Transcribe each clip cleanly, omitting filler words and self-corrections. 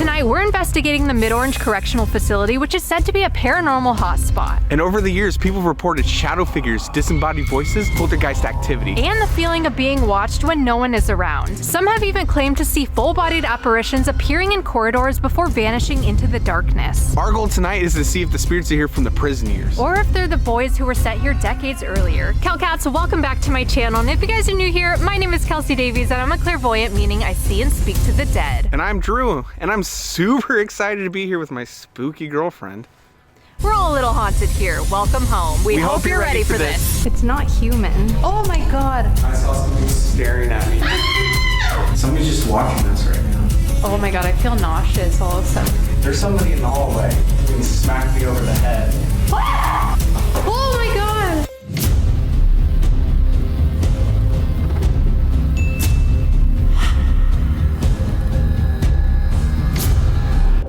tonight we're investigating the Mid-Orange Correctional Facility, which is said to be a paranormal hotspot. And over the years, people have reported shadow figures, disembodied voices, poltergeist activity, and the feeling of being watched when no one is around. Some have even claimed to see full-bodied apparitions appearing in corridors before vanishing into the darkness. Our goal tonight is to see if the spirits are here from the prison years. Or if they're the boys who were set here decades earlier. Kelcats, welcome back to my channel, and if you guys are new here, my name is Kelsi Davies, and I'm a clairvoyant, meaning I see and speak to the dead. And I'm Drew, and I'm super excited to be here with my spooky girlfriend. We're all a little haunted here. Welcome home. We hope you're ready for this. It's not human. Oh my god. I saw something staring at me. Somebody's just watching us right now. Oh my god, I feel nauseous all of a sudden. There's somebody in the hallway who smacked me over the head. Oh my god!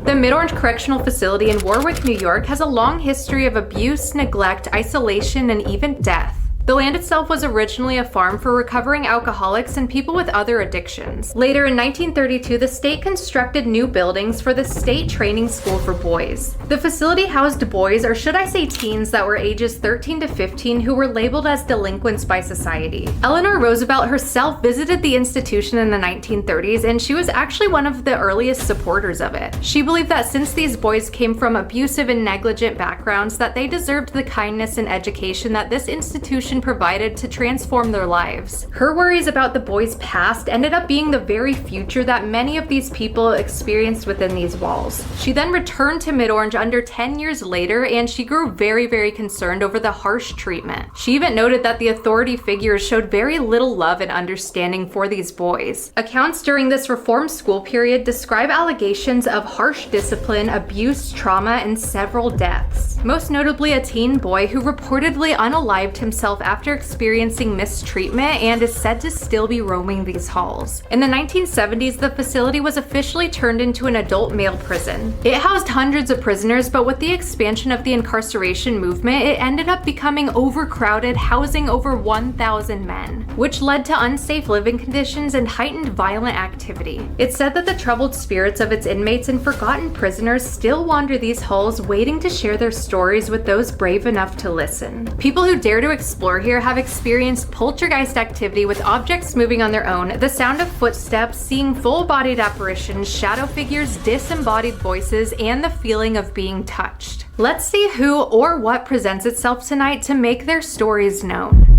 The Mid-Orange Correctional Facility in Warwick, New York has a long history of abuse, neglect, isolation, and even death. The land itself was originally a farm for recovering alcoholics and people with other addictions. Later in 1932, the state constructed new buildings for the State Training School for Boys. The facility housed boys, or should I say teens, that were ages 13 to 15 who were labeled as delinquents by society. Eleanor Roosevelt herself visited the institution in the 1930s, and she was actually one of the earliest supporters of it. She believed that since these boys came from abusive and negligent backgrounds, that they deserved the kindness and education that this institution provided to transform their lives. Her worries about the boys' past ended up being the very future that many of these people experienced within these walls. She then returned to Mid-Orange under 10 years later, and she grew very concerned over the harsh treatment. She even noted that the authority figures showed very little love and understanding for these boys. Accounts during this reform school period describe allegations of harsh discipline, abuse, trauma, and several deaths. Most notably a teen boy who reportedly unalived himself after experiencing mistreatment and is said to still be roaming these halls. In the 1970s, the facility was officially turned into an adult male prison. It housed hundreds of prisoners, but with the expansion of the incarceration movement, it ended up becoming overcrowded, housing over 1,000 men, which led to unsafe living conditions and heightened violent activity. It's said that the troubled spirits of its inmates and forgotten prisoners still wander these halls, waiting to share their stories with those brave enough to listen. People who dare to explore here have experienced poltergeist activity with objects moving on their own, the sound of footsteps, seeing full-bodied apparitions, shadow figures, disembodied voices, and the feeling of being touched. Let's see who or what presents itself tonight to make their stories known.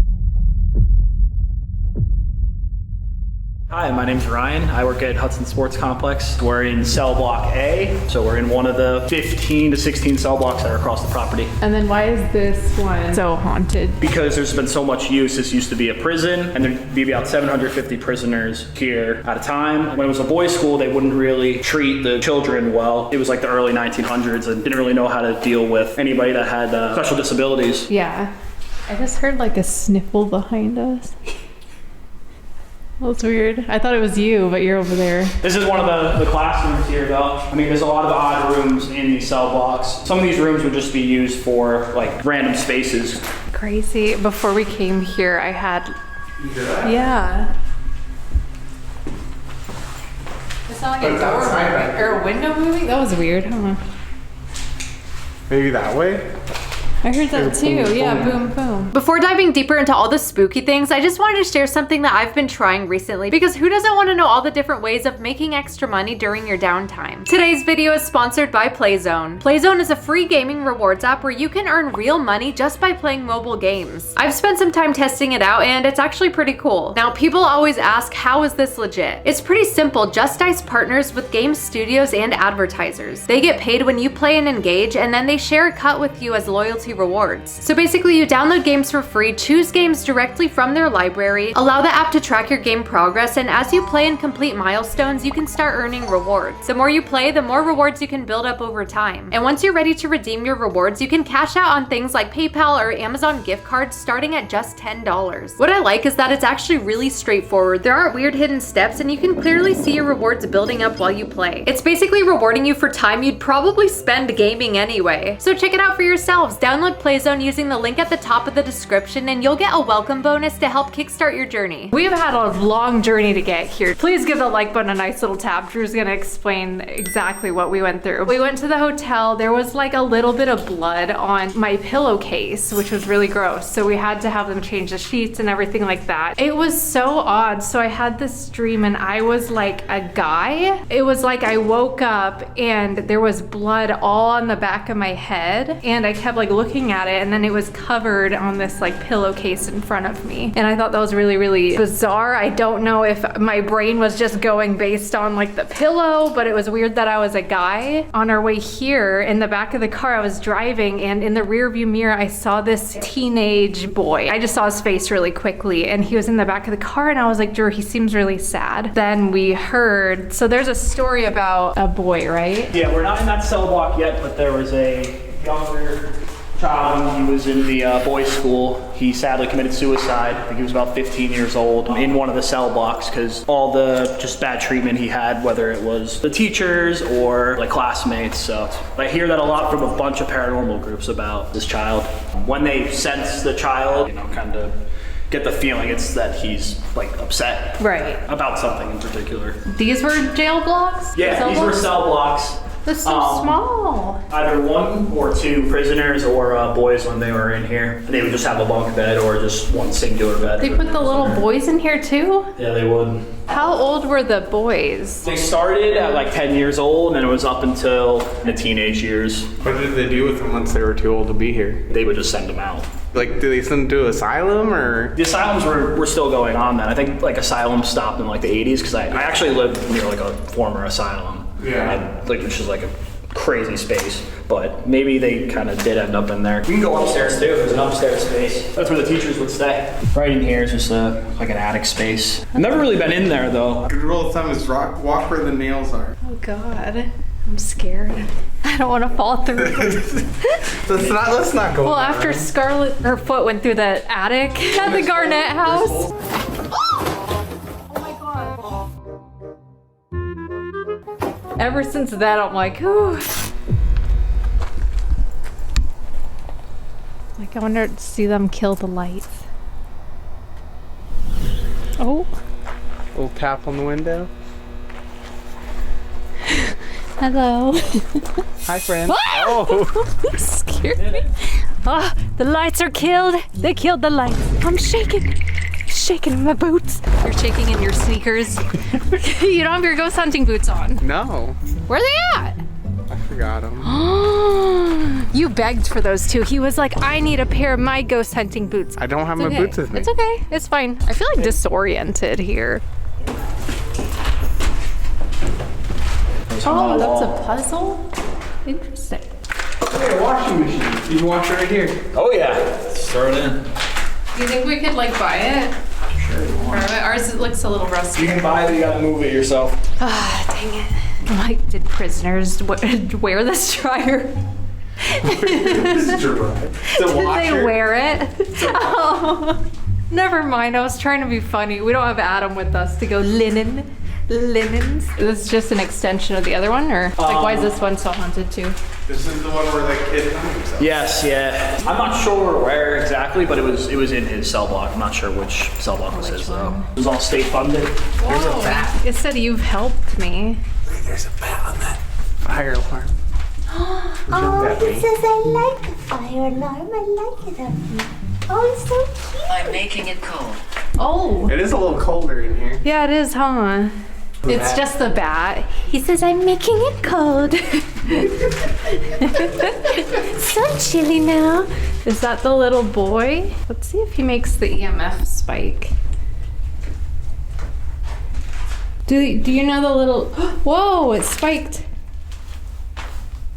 Hi, my name's Ryan. I work at Hudson Sports Complex. We're in cell block A, so we're in one of the 15 to 16 cell blocks that are across the property. And then why is this one so haunted? Because there's been so much use. This used to be a prison, and there'd be about 750 prisoners here at a time. When it was a boys' school, they wouldn't really treat the children well. It was like the early 1900s and didn't really know how to deal with anybody that had special disabilities. Yeah. I just heard like a sniffle behind us. Well, it's weird. I thought it was you, but you're over there. This is one of the classrooms here, though. I mean, there's a lot of odd rooms in these cell blocks. Some of these rooms would just be used for like random spaces. Crazy. Before we came here, I had... Yeah. It's not like a door moving, or a window moving? That was weird. I don't know. Maybe that way? I heard that too. Boom, yeah, boom. boom, boom. Before diving deeper into all the spooky things, I just wanted to share something that I've been trying recently, because who doesn't want to know all the different ways of making extra money during your downtime? Today's video is sponsored by Playzone. Playzone is a free gaming rewards app where you can earn real money just by playing mobile games. I've spent some time testing it out, and it's actually pretty cool. Now, people always ask, how is this legit? It's pretty simple. Just Dice partners with game studios and advertisers. They get paid when you play and engage, and then they share a cut with you as loyalty rewards. So basically, you download games for free, choose games directly from their library, allow the app to track your game progress, and as you play and complete milestones, you can start earning rewards. The more you play, the more rewards you can build up over time. And once you're ready to redeem your rewards, you can cash out on things like PayPal or Amazon gift cards starting at just $10. What I like is that it's actually really straightforward. There aren't weird hidden steps, and you can clearly see your rewards building up while you play. It's basically rewarding you for time you'd probably spend gaming anyway. So check it out for yourselves. Download Download Playzone using the link at the top of the description and you'll get a welcome bonus to help kickstart your journey. We've had a long journey to get here. Please give the like button a nice little tap. Drew's gonna explain exactly what we went through. We went to the hotel. There was like a little bit of blood on my pillowcase, which was really gross. So we had to have them change the sheets and everything like that. It was so odd. So I had this dream and I was like a guy. It was like I woke up and there was blood all on the back of my head and I kept like looking at it and then it was covered on this like pillowcase in front of me. And I thought that was really, really bizarre. I don't know if my brain was just going based on like the pillow, but it was weird that I was a guy. On our way here in the back of the car, I was driving and in the rear view mirror, I saw this teenage boy. I just saw his face really quickly and he was in the back of the car and I was like, Drew, he seems really sad. Then we heard, so there's a story about a boy, right? Yeah, we're not in that cell block yet, but there was a younger child. He was in the boys' school. He sadly committed suicide. I think he was about 15 years old in one of the cell blocks because all the just bad treatment he had, whether it was the teachers or like classmates. So I hear that a lot from a bunch of paranormal groups about this child. When they sense the child, kind of get the feeling it's that he's like upset about something in particular. These were jail blocks? Yeah, these were cell blocks. They're so small. Either one or two prisoners or boys when they were in here. They would just have a bunk bed or just one singular bed. They put the little boys in here too? Yeah, they would. How old were the boys? They started at like 10 years old and it was up until the teenage years. What did they do with them once they were too old to be here? They would just send them out. Like, do they send them to asylum or? The asylums were still going on then. I think like asylums stopped in like the 80s because I actually lived near like a former asylum. Yeah. And, like, which is like a crazy space, but maybe they kind of did end up in there. We can go upstairs too. There's an upstairs space. That's where the teachers would stay. Right in here is just like an attic space. I've never really been in there though. Good rule of thumb is walk where the nails are. Oh God, I'm scared. I don't want to fall through. Let's not go. Well, after Scarlett, her foot went through the attic at the Garnett house. Ever since that, I'm like, ooh. Like, I wonder to see them kill the lights. Oh. Little tap on the window. Hello. Hi, friend. Oh! Scared me. Oh, the lights are killed. They killed the lights. I'm shaking. Shaking in my boots. You're shaking in your sneakers. You don't have your ghost hunting boots on. No. Where are they at? I forgot them. You begged for those too. He was like, I need a pair of my ghost hunting boots. I don't have my boots with me. It's okay. It's fine. I feel like disoriented here. Oh, that's a puzzle? Interesting. Hey, a washing machine. You can wash right here. Oh yeah. Let's throw it in. Do you think we could like buy it? Sure you want. Ours looks a little rusty. You can buy it, you gotta move it yourself. Ah, dang it. I'm like, did prisoners wear this dryer? This is Did they wear it? Oh, never mind. I was trying to be funny. We don't have Adam with us to go linens. Is this just an extension of the other one, or like why is this one so haunted too? This is the one where that kid hung himself. Yes, yeah. I'm not sure where exactly, but it was in his cell block. I'm not sure which cell block was his though. It was all state funded. There's a bat. It said you've helped me. There's a bat on that fire alarm. Oh, it says I like the fire alarm. I like it on you. Oh, it's so cute. I'm making it cold. Oh. It is a little colder in here. Yeah, it is, huh? It's just the bat. He says, I'm making it cold. So chilly now. Is that the little boy? Let's see if he makes the EMF spike. Do you know the little... Whoa, it spiked.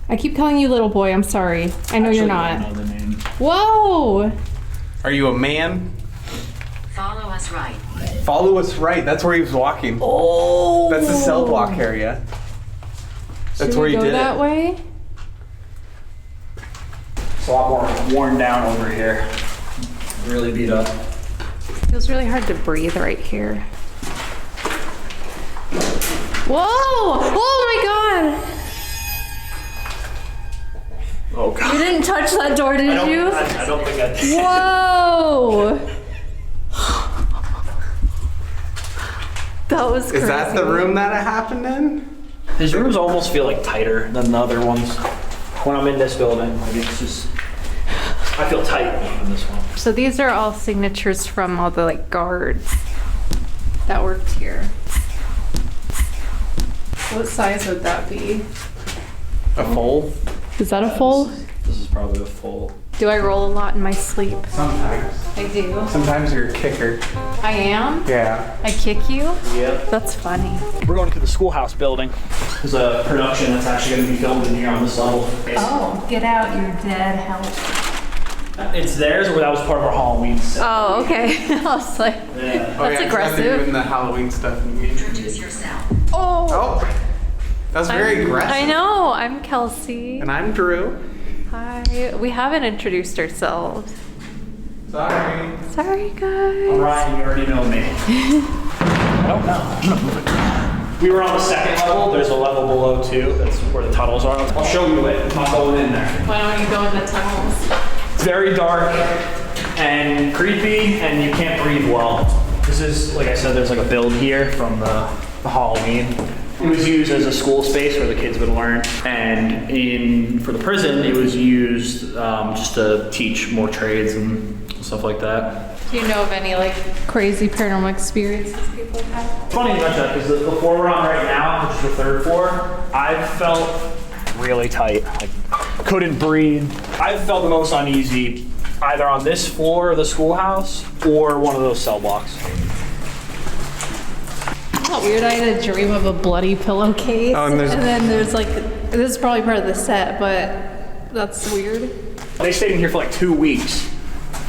I keep calling you little boy. I'm sorry. I know you're not. I don't know the name. Whoa. Are you a man? Follow us right. Follow us right. That's where he was walking. Oh. That's the cell block area. That's where he did that it. way? It's a lot more worn down over here. Really beat up. Feels really hard to breathe right here. Whoa! Oh my god! Oh god. You didn't touch that door, did you? I don't think I did. Whoa! That was crazy. Is that the room that it happened in? These rooms almost feel like tighter than the other ones. When I'm in this building, like it's just, I feel tight in this one. So these are all signatures from all the like guards that worked here. What size would that be? A full? Is that a full? This is probably a full. Do I roll a lot in my sleep? Sometimes. I do. Sometimes you're a kicker. I am? Yeah. I kick you? Yep. That's funny. We're going to the schoolhouse building. There's a production that's actually going to be filmed in here on this level. Oh, get out, you dead help. It's theirs, or that was part of our Halloween set. Oh, okay. I was like, Yeah. That's aggressive. They're doing the Halloween stuff. Introduce yourself. oh. Oh, that's very aggressive. I know. I'm Kelsi. And I'm Drew. Hi. We haven't introduced ourselves. Sorry. Sorry, guys. Ryan, you already know me. I don't know. I'm gonna move it. We were on the second level. There's a level below too. That's where the tunnels are. I'll show you it. I'm not going in there. Why don't you go in the tunnels? It's very dark and creepy, and you can't breathe well. This is, like I said, there's like a build here from the Halloween. It was used as a school space where the kids would learn, and for the prison, it was used just to teach more trades and stuff like that. Do you know of any like crazy paranormal experiences people have had? Funny you mention that, because the floor we're on right now, which is the third floor, I felt really tight. Like, couldn't breathe. I felt the most uneasy either on this floor of the schoolhouse or one of those cell blocks. Isn't that weird? I had a dream of a bloody pillowcase. Oh, and then there's like, this is probably part of the set, but that's weird. They stayed in here for like 2 weeks.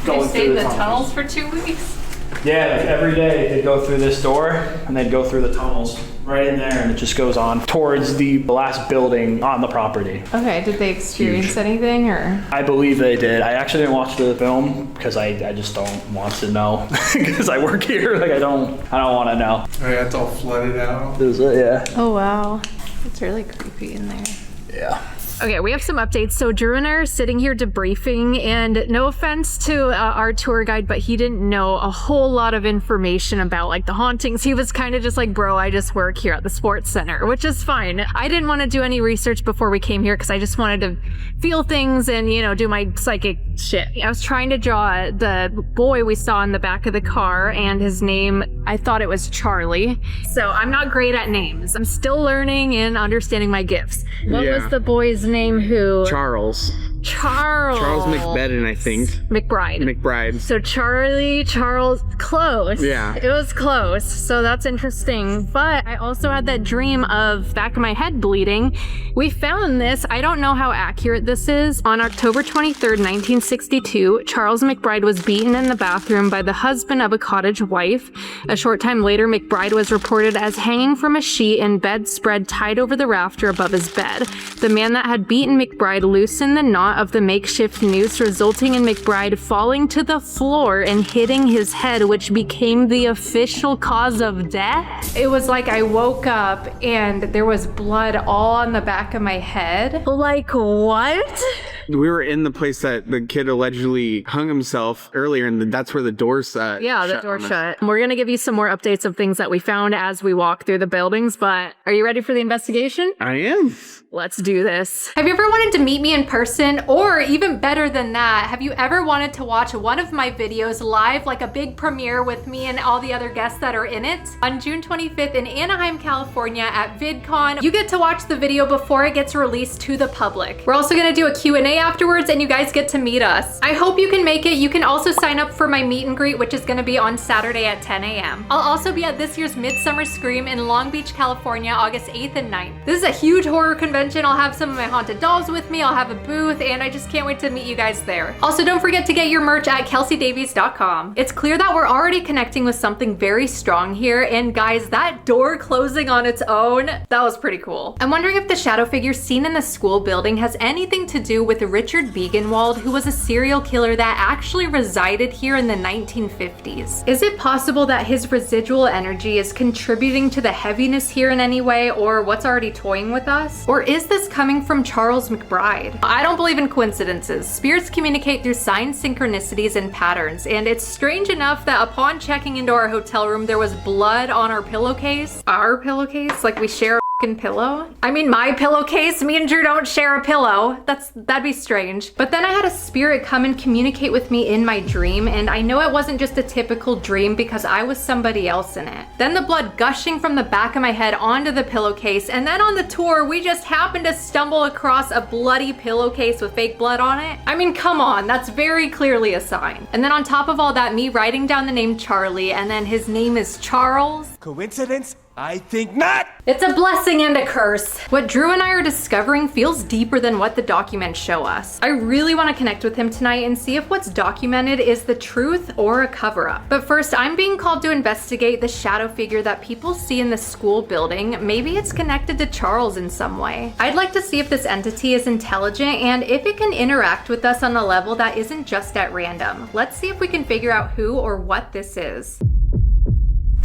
They Going stayed through in the tunnels for 2 weeks? Yeah, like every day they'd go through this door and they'd go through the tunnels right in there, and it just goes on towards the last building on the property. Okay, did they experience anything or? I believe they did. I actually didn't watch the film because I just don't want to know because I work here. Like I don't want to know. Oh yeah, it's all flooded out. Is it? Yeah. Oh wow, it's really creepy in there. Yeah. Okay, we have some updates. So Drew and I are sitting here debriefing, and no offense to our tour guide, but he didn't know a whole lot of information about like the hauntings. He was kind of just like, bro, I just work here at the sports center, which is fine. I didn't want to do any research before we came here because I just wanted to feel things and, you know, do my psychic shit. I was trying to draw the boy we saw in the back of the car, and his name, I thought it was Charlie. So I'm not great at names. I'm still learning and understanding my gifts. What was the boy's name who? Charles McBedden, I think. McBride. So Charles, close. Yeah. It was close. So that's interesting. But I also had that dream of back of my head bleeding. We found this. I don't know how accurate this is. On October 23rd, 1962, Charles McBride was beaten in the bathroom by the husband of a cottage wife. A short time later, McBride was reported as hanging from a sheet in bedspread tied over the rafter above his bed. The man that had beaten McBride loosened the knot of the makeshift noose, resulting in McBride falling to the floor and hitting his head, which became the official cause of death. It was like I woke up and there was blood all on the back of my head. Like what? We were in the place that the kid allegedly hung himself earlier, and that's where the door's Yeah, the door shut. We're gonna give you some more updates of things that we found as we walk through the buildings, but are you ready for the investigation? I am. Let's do this. Have you ever wanted to meet me in person? Or even better than that, have you ever wanted to watch one of my videos live, like a big premiere with me and all the other guests that are in it? On June 25th in Anaheim, California at VidCon, you get to watch the video before it gets released to the public. We're also gonna do a Q&A afterwards, and you guys get to meet us. I hope you can make it. You can also sign up for my meet and greet, which is gonna be on Saturday at 10 a.m. I'll also be at this year's Midsummer Scream in Long Beach, California, August 8th and 9th. This is a huge horror convention. I'll have some of my haunted dolls with me. I'll have a booth, and I just can't wait to meet you guys there. Also, don't forget to get your merch at kelsidavies.com. It's clear that we're already connecting with something very strong here, and guys, that door closing on its own, that was pretty cool. I'm wondering if the shadow figure seen in the school building has anything to do with with Richard Begenwald, who was a serial killer that actually resided here in the 1950s. Is it possible that his residual energy is contributing to the heaviness here in any way, or what's already toying with us? Or is this coming from Charles McBride? I don't believe in coincidences. Spirits communicate through signs, synchronicities, and patterns, and it's strange enough that upon checking into our hotel room, there was blood on our pillowcase. Our pillowcase? Like we share a pillow? I mean, my pillowcase. Me and Drew don't share a pillow. That'd be strange. But then I had a spirit come and communicate with me in my dream, and I know it wasn't just a typical dream because I was somebody else in it. Then the blood gushing from the back of my head onto the pillowcase, and then on the tour, we just happened to stumble across a bloody pillowcase with fake blood on it. I mean, come on, that's very clearly a sign. And then on top of all that, me writing down the name Charlie, and then his name is Charles. Coincidence? I think not! It's a blessing and a curse. What Drew and I are discovering feels deeper than what the documents show us. I really want to connect with him tonight and see if what's documented is the truth or a cover-up. But first, I'm being called to investigate the shadow figure that people see in the school building. Maybe it's connected to Charles in some way. I'd like to see if this entity is intelligent and if it can interact with us on a level that isn't just at random. Let's see if we can figure out who or what this is.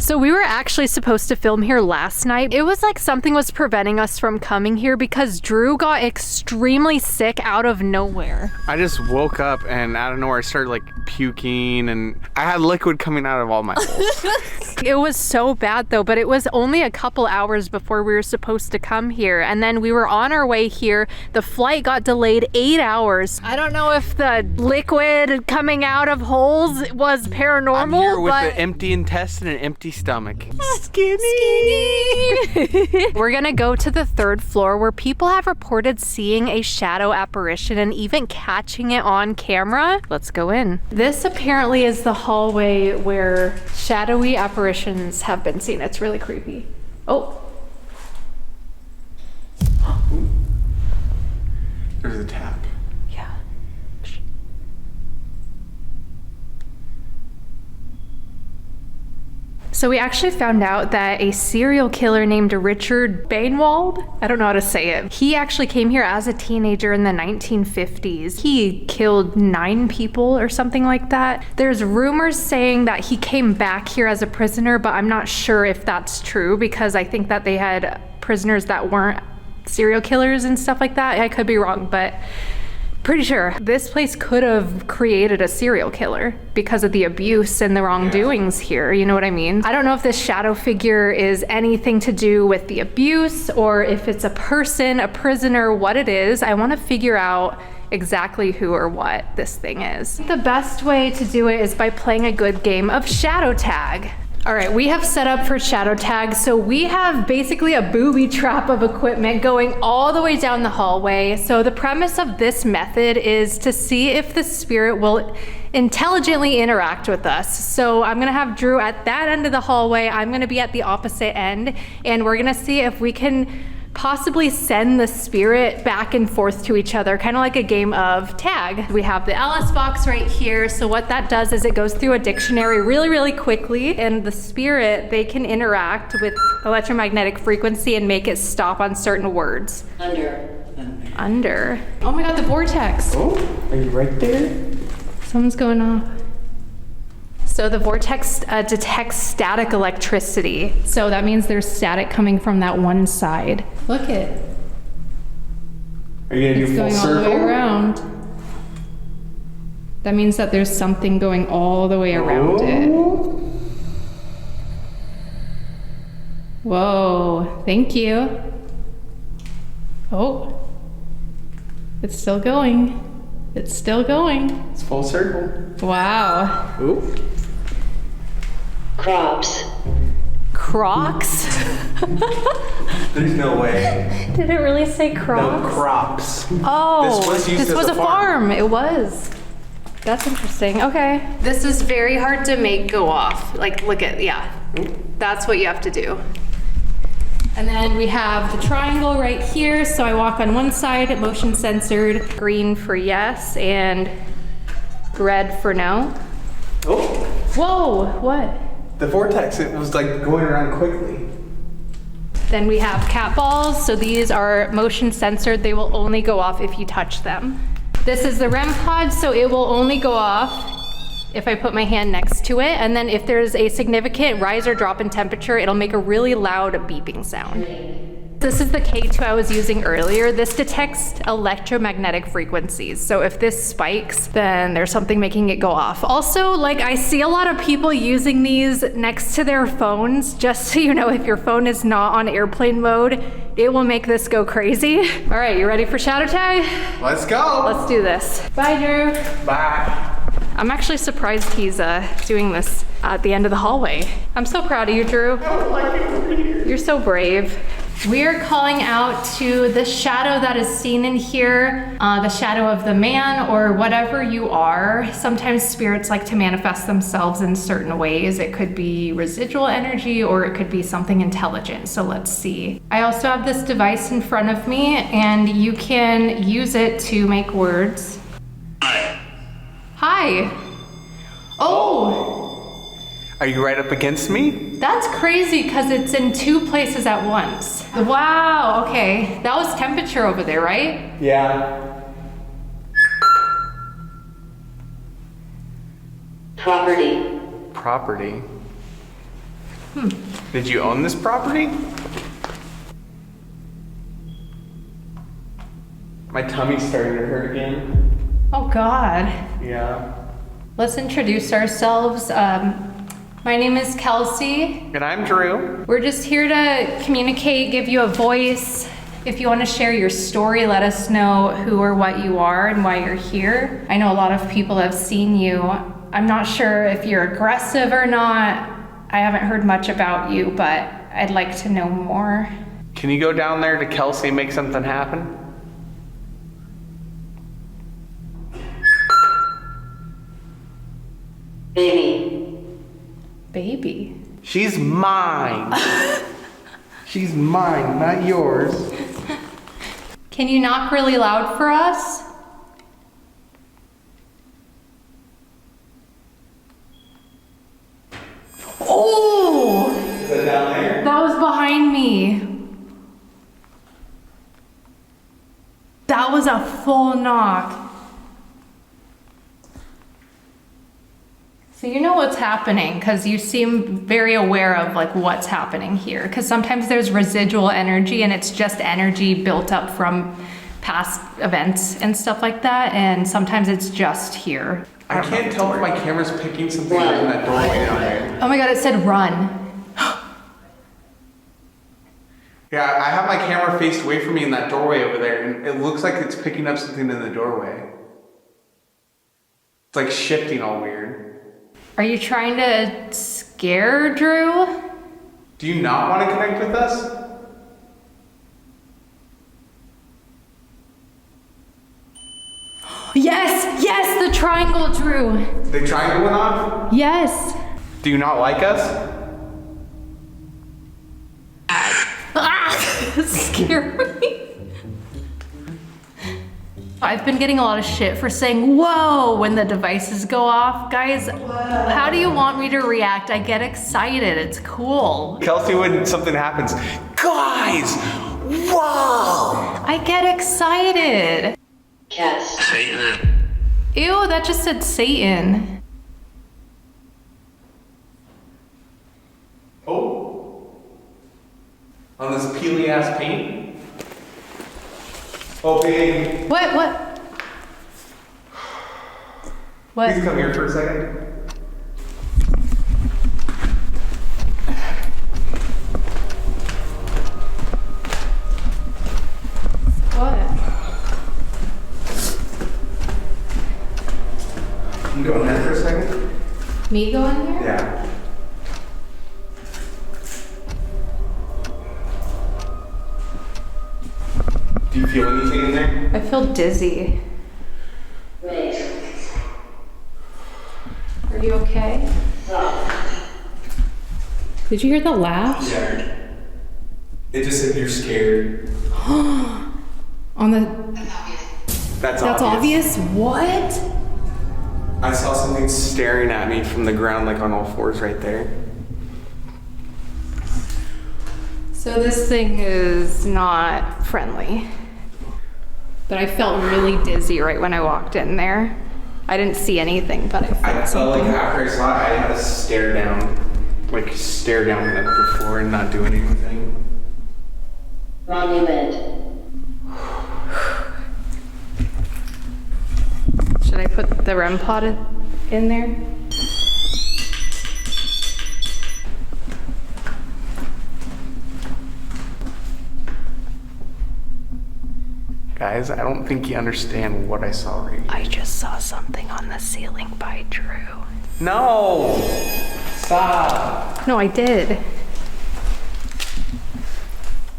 So we were actually supposed to film here last night. It was like something was preventing us from coming here because Drew got extremely sick out of nowhere. I just woke up and out of nowhere I started like puking and I had liquid coming out of all my holes. It was so bad though, but it was only a couple hours before we were supposed to come here. And then we were on our way here. The flight got delayed 8 hours. I don't know if the liquid coming out of holes was paranormal, I'm here with but an empty intestine and empty stomach. Skinny. We're gonna go to the 3rd floor where people have reported seeing a shadow apparition and even catching it on camera. Let's go in. This apparently is the hallway where shadowy apparitions have been seen. It's really creepy. Oh. There's a tap. Yeah. So we actually found out that a serial killer named Richard Begenwald, I don't know how to say it, he actually came here as a teenager in the 1950s. He killed 9 people or something like that. There's rumors saying that he came back here as a prisoner, but I'm not sure if that's true because I think that they had prisoners that weren't serial killers and stuff like that. I could be wrong, but pretty sure this place could have created a serial killer because of the abuse and the wrongdoings here, you know what I mean? I don't know if this shadow figure is anything to do with the abuse or if it's a person, a prisoner, what it is. I want to figure out exactly who or what this thing is. The best way to do it is by playing a good game of shadow tag. All right, we have set up for shadow tag. So we have basically a booby trap of equipment going all the way down the hallway. So the premise of this method is to see if the spirit will intelligently interact with us. So I'm gonna have Drew at that end of the hallway. I'm gonna be at the opposite end, and we're gonna see if we can possibly send the spirit back and forth to each other, kind of like a game of tag. We have the Alice box right here. So what that does is it goes through a dictionary really, really quickly, and the spirit, they can interact with electromagnetic frequency and make it stop on certain words. Under. Oh my God, the vortex. Oh, are you right there? Something's going on. So the vortex detects static electricity. So that means there's static coming from that one side. Look it. Are you gonna do full Going all the way circle? around. That means that there's something going all the way around it. Whoa, thank you. Oh, it's still going. It's still going. It's full circle. Wow. Ooh. Crops. Crocs? There's no way. Did it really say crocs? No, crops. Oh, This was used this as was a a farm. It was. That's interesting. Okay. This is very hard to make go off. Like, look at, yeah. That's what you have to do. And then we have the triangle right here. So I walk on one side, motion censored, green for yes, and red for no. Oh, Whoa, what? the vortex, it was like going around quickly. Then we have cat balls. So these are motion censored. They will only go off if you touch them. This is the REM pod, so it will only go off if I put my hand next to it, and then if there's a significant rise or drop in temperature, it'll make a really loud beeping sound. This is the K2 I was using earlier. This detects electromagnetic frequencies. So if this spikes, then there's something making it go off. Also, like, I see a lot of people using these next to their phones. Just so you know, if your phone is not on airplane mode, it will make this go crazy. All right, you ready for shadow tag? Let's go. Let's do this. Bye, Drew. Bye. I'm actually surprised he's doing this at the end of the hallway. I'm so proud of you, Drew. You're so brave. We're calling out to the shadow that is seen in here, the shadow of the man or whatever you are. Sometimes spirits like to manifest themselves in certain ways. It could be residual energy or it could be something intelligent. So let's see. I also have this device in front of me and you can use it to make words. Hi. Oh. Are you right up against me? That's crazy because it's in 2 places at once. Wow, okay. That was temperature over there, right? Yeah. Property. Property? Did you own this property? My tummy's starting to hurt again. Oh God. Yeah. Let's introduce ourselves. My name is Kelsi. And I'm Drew. We're just here to communicate, give you a voice. If you want to share your story, let us know who or what you are and why you're here. I know a lot of people have seen you. I'm not sure if you're aggressive or not. I haven't heard much about you, but I'd like to know more. Can you go down there to Kelsi and make something happen? Baby. She's mine. She's mine, not yours. Can you knock really loud for us? Oh! Is that down there? That was behind me. That was a full knock. So you know what's happening because you seem very aware of like what's happening here, because sometimes there's residual energy and it's just energy built up from past events and stuff like that, and sometimes it's just here. I can't tell if my camera's picking something up in that doorway down there. Oh my God, it said run. Yeah, I have my camera faced away from me in that doorway over there, and it looks like it's picking up something in the doorway. It's like shifting all weird. Are you trying to scare Drew? Do you not want to connect with us? Yes, yes, the triangle, Drew. The triangle went off? Yes. Do you not like us? Ah, scare me. I've been getting a lot of shit for saying whoa when the devices go off. Guys, how do you want me to react? I get excited, it's cool. Kelsi, when something happens, guys, whoa! I get excited. Yes. Ew, that just said Satan. Oh. On this peely ass paint? Oh, babe. What? Please come here for a second. What? Can you go in there for a second? Me go in there? Yeah. Do you feel anything in there? I feel dizzy. Are you okay? Did you hear the laugh? Yeah. It just said you're scared. On the... That's obvious? What? I saw something staring at me from the ground, like on all fours right there. So this thing is not friendly. But I felt really dizzy right when I walked in there. I didn't see anything, but I felt I felt something. like after I saw it, I had to stare down at the floor and not do anything. Monument. Should I put the REM pod in there? Guys, I don't think you understand what I saw right here. I just saw something on the ceiling by Drew. No! Stop! No, I did.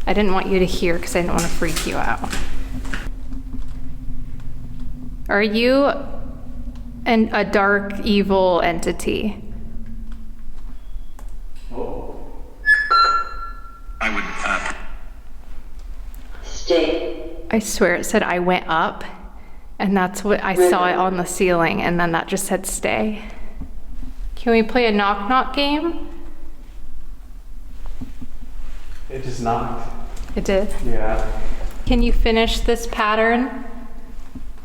I didn't want you to hear because I didn't want to freak you out. Are you a dark, evil entity? I would, Stay. I swear it said I went up, and that's what I saw it on the ceiling, and then that just said stay. Can we play a knock-knock game? It just knocked. It did. Yeah. Can you finish this pattern?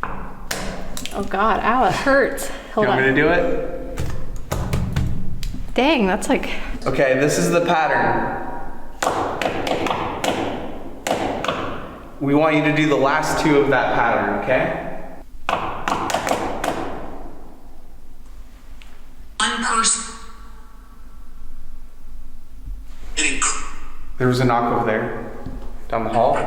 Oh God, ow, it hurts. Hold You want on. me to do it? Dang, that's like, Okay, this is the pattern. We want you to do the last two of that pattern, okay? one person. There was a knock over there, down the hall.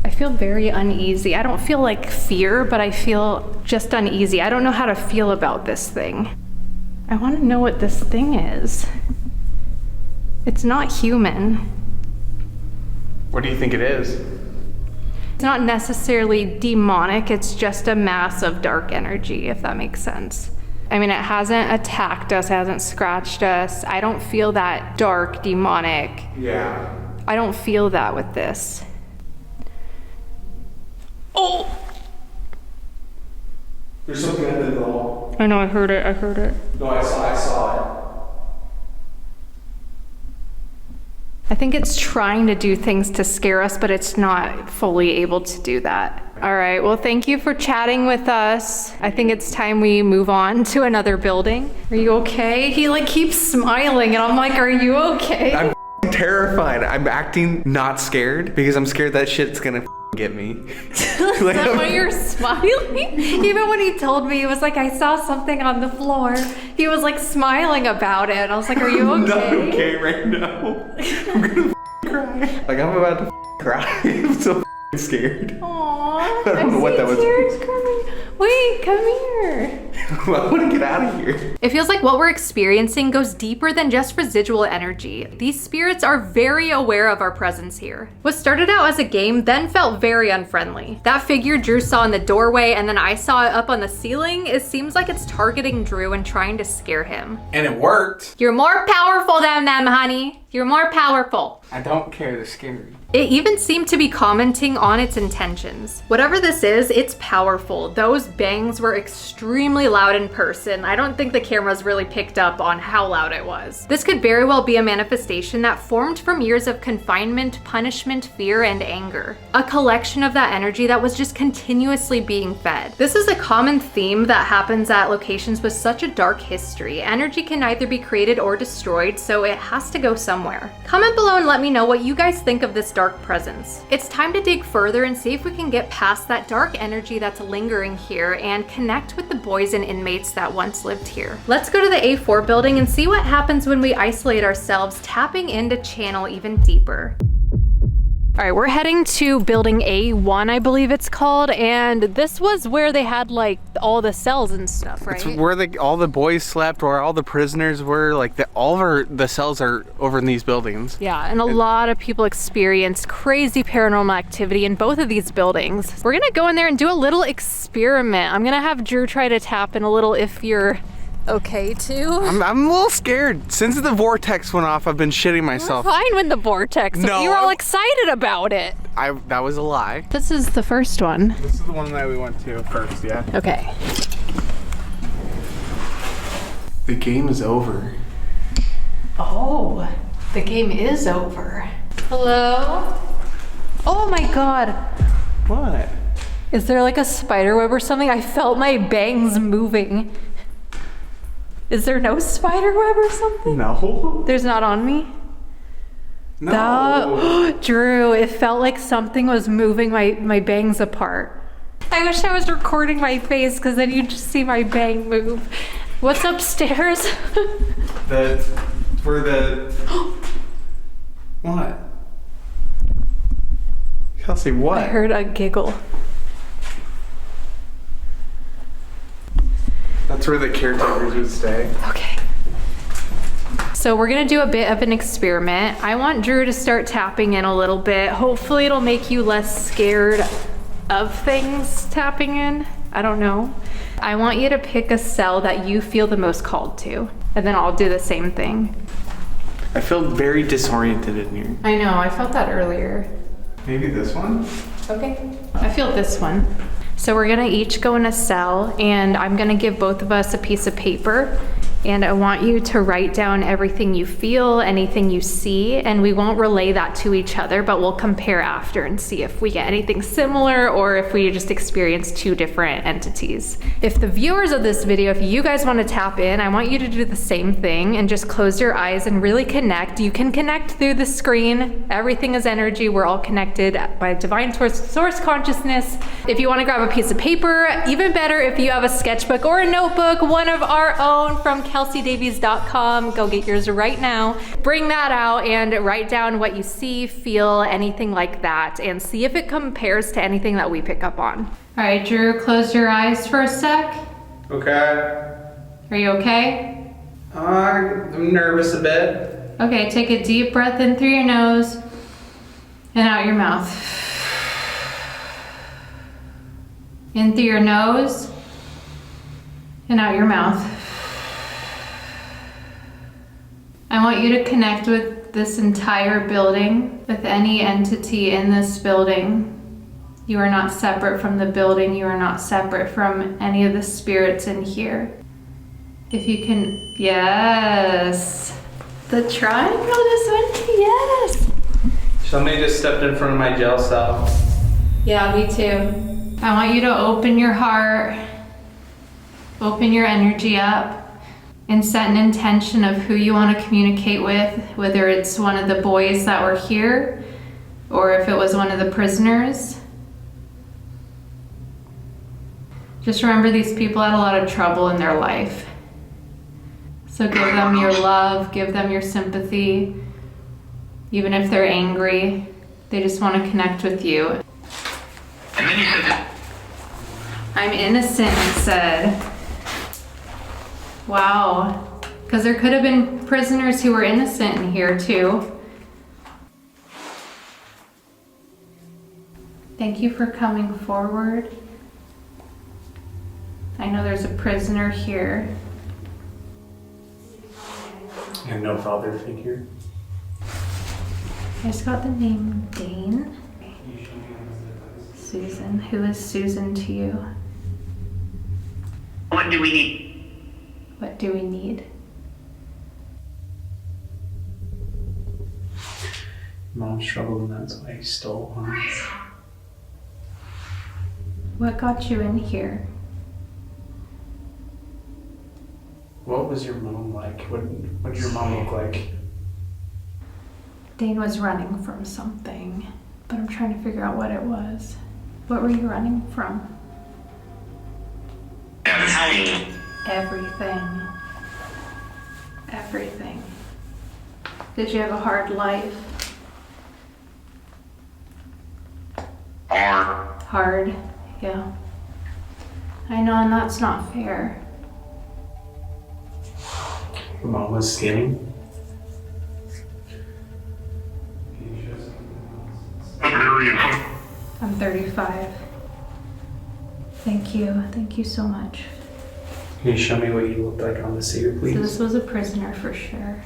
I feel very uneasy. I don't feel like fear, but I feel just uneasy. I don't know how to feel about this thing. I want to know what this thing is. It's not human. What do you think it is? It's not necessarily demonic, it's just a mass of dark energy, if that makes sense. I mean, it hasn't attacked us, hasn't scratched us. I don't feel that dark, demonic. Yeah. I don't feel that with this. Oh! There's something under the wall. I know, I heard it. No, I saw it. I think it's trying to do things to scare us, but it's not fully able to do that. All right, well, thank you for chatting with us. I think it's time we move on to another building. Are you okay? He like keeps smiling and I'm like, are you okay? I'm terrified. I'm acting not scared because I'm scared that shit's gonna get me. Is that why you're smiling? Even when he told me, he was like, I saw something on the floor. He was like smiling about it. I was like, are you okay? I'm not okay right now. I'm gonna cry. Like, I'm about to cry. I'm so scared. Aww, I don't know what that was. Tears coming. Wait, come here. I want to get out of here. It feels like what we're experiencing goes deeper than just residual energy. These spirits are very aware of our presence here. What started out as a game then felt very unfriendly. That figure Drew saw in the doorway and then I saw it up on the ceiling, it seems like it's targeting Drew and trying to scare him. And it worked. You're more powerful than them, honey. You're more powerful. I don't care, they're scary. It even seemed to be commenting on its intentions. Whatever this is, it's powerful. Those bangs were extremely loud in person. I don't think the cameras really picked up on how loud it was. This could very well be a manifestation that formed from years of confinement, punishment, fear, and anger. A collection of that energy that was just continuously being fed. This is a common theme that happens at locations with such a dark history. Energy can either be created or destroyed, so it has to go somewhere. Comment below and let me know what you guys think of this dark presence. It's time to dig further and see if we can get past that dark energy that's lingering here and connect with the boys and inmates that once lived here. Let's go to the A4 building and see what happens when we isolate ourselves, tapping into channel even deeper. All right, we're heading to building A1, I believe it's called, and this was where they had like all the cells and stuff, right? It's where all the boys slept, where all the prisoners were. Like all of the cells are over in these buildings. Yeah, and a lot of people experienced crazy paranormal activity in both of these buildings. We're gonna go in there and do a little experiment. I'm gonna have Drew try to tap in a little if you're okay too. I'm a little scared. Since the vortex went off, I've been shitting myself. Fine when the vortex. No, you were all excited about it. That was a lie. This is the first one. This is the one that we went to first, yeah. Okay. The game is over. Oh, the game is over. Hello? Oh my god. What? Is there like a spider web or something? I felt my bangs moving. Is there no spider web or something? No. There's not on me? No. Drew, it felt like something was moving my bangs apart. I wish I was recording my face because then you'd just see my bang move. What's upstairs? What? Kelsey, what? I heard a giggle. That's where the caretakers would stay. Okay. So we're gonna do a bit of an experiment. I want Drew to start tapping in a little bit. Hopefully it'll make you less scared of things tapping in. I don't know. I want you to pick a cell that you feel the most called to, and then I'll do the same thing. I feel very disoriented in here. I know, I felt that earlier. Maybe this one? Okay. I feel this one. So we're gonna each go in a cell, and I'm gonna give both of us a piece of paper, and I want you to write down everything you feel, anything you see, and we won't relay that to each other, but we'll compare after and see if we get anything similar or if we just experience two different entities. If the viewers of this video, if you guys want to tap in, I want you to do the same thing and just close your eyes and really connect. You can connect through the screen. Everything is energy. We're all connected by divine source consciousness. If you want to grab a piece of paper, even better if you have a sketchbook or a notebook, one of our own from KelsiDavies.com. Go get yours right now. Bring that out and write down what you see, feel, anything like that, and see if it compares to anything that we pick up on. All right, Drew, close your eyes for a sec. Okay. Are you okay? I'm nervous a bit. Okay, take a deep breath in through your nose and out your mouth. In through your nose and out your mouth. I want you to connect with this entire building, with any entity in this building. You are not separate from the building. You are not separate from any of the spirits in here. If you can, yes. The triangle just went, yes. Somebody just stepped in front of my jail cell. Yeah, me too. I want you to open your heart, open your energy up, and set an intention of who you want to communicate with, whether it's one of the boys that were here or if it was one of the prisoners. Just remember, these people had a lot of trouble in their life. So give them your love, give them your sympathy. Even if they're angry, they just want to connect with you. And then you said, I'm innocent, he said. Wow. Because there could have been prisoners who were innocent in here too. Thank you for coming forward. I know there's a prisoner here. And no father figure. I just got the name Dane. Susan. Who is Susan to you? what do we need? What do we need? Mom struggled and that's why he stole one. What got you in here? What was your mom like? What did your mom look like? Dane was running from something, but I'm trying to figure out what it was. What were you running from? Everything. Everything. Everything. Did you have a hard life? Hard, yeah. I know, and that's not fair. Your mom was stealing? I'm 35. Thank you. Thank you so much. Can you show me what you looked like on the seer, please? So this was a prisoner for sure.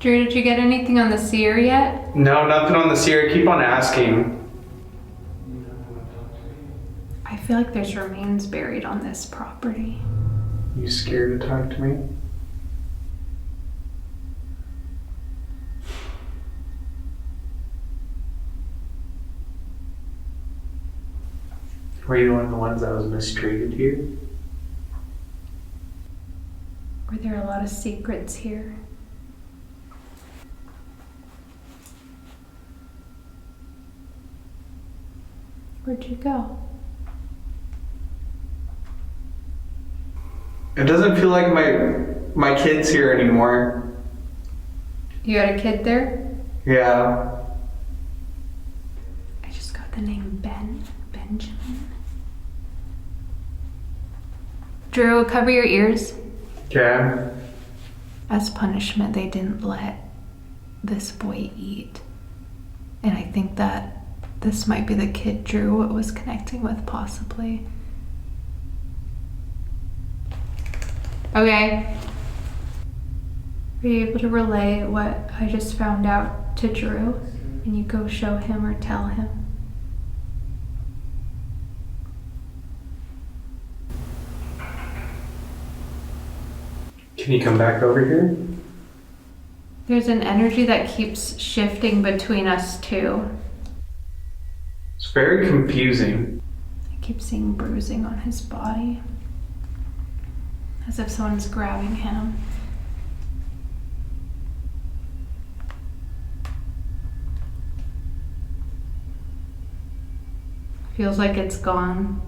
Drew, did you get anything on the seer yet? No, nothing on the seer. I keep on asking. I feel like there's remains buried on this property. You scared to talk to me? Were you one of the ones that was mistreated here? Were there a lot of secrets here? Where'd you go? It doesn't feel like my kid's here anymore. You had a kid there? Yeah. I just got the name Benjamin. Drew, cover your ears. Okay. As punishment, they didn't let this boy eat. And I think that this might be the kid Drew was connecting with, possibly. Okay. Are you able to relay what I just found out to Drew? And you go show him or tell him? Can you come back over here? There's an energy that keeps shifting between us two. It's very confusing. I keep seeing bruising on his body. As if someone's grabbing him. Feels like it's gone.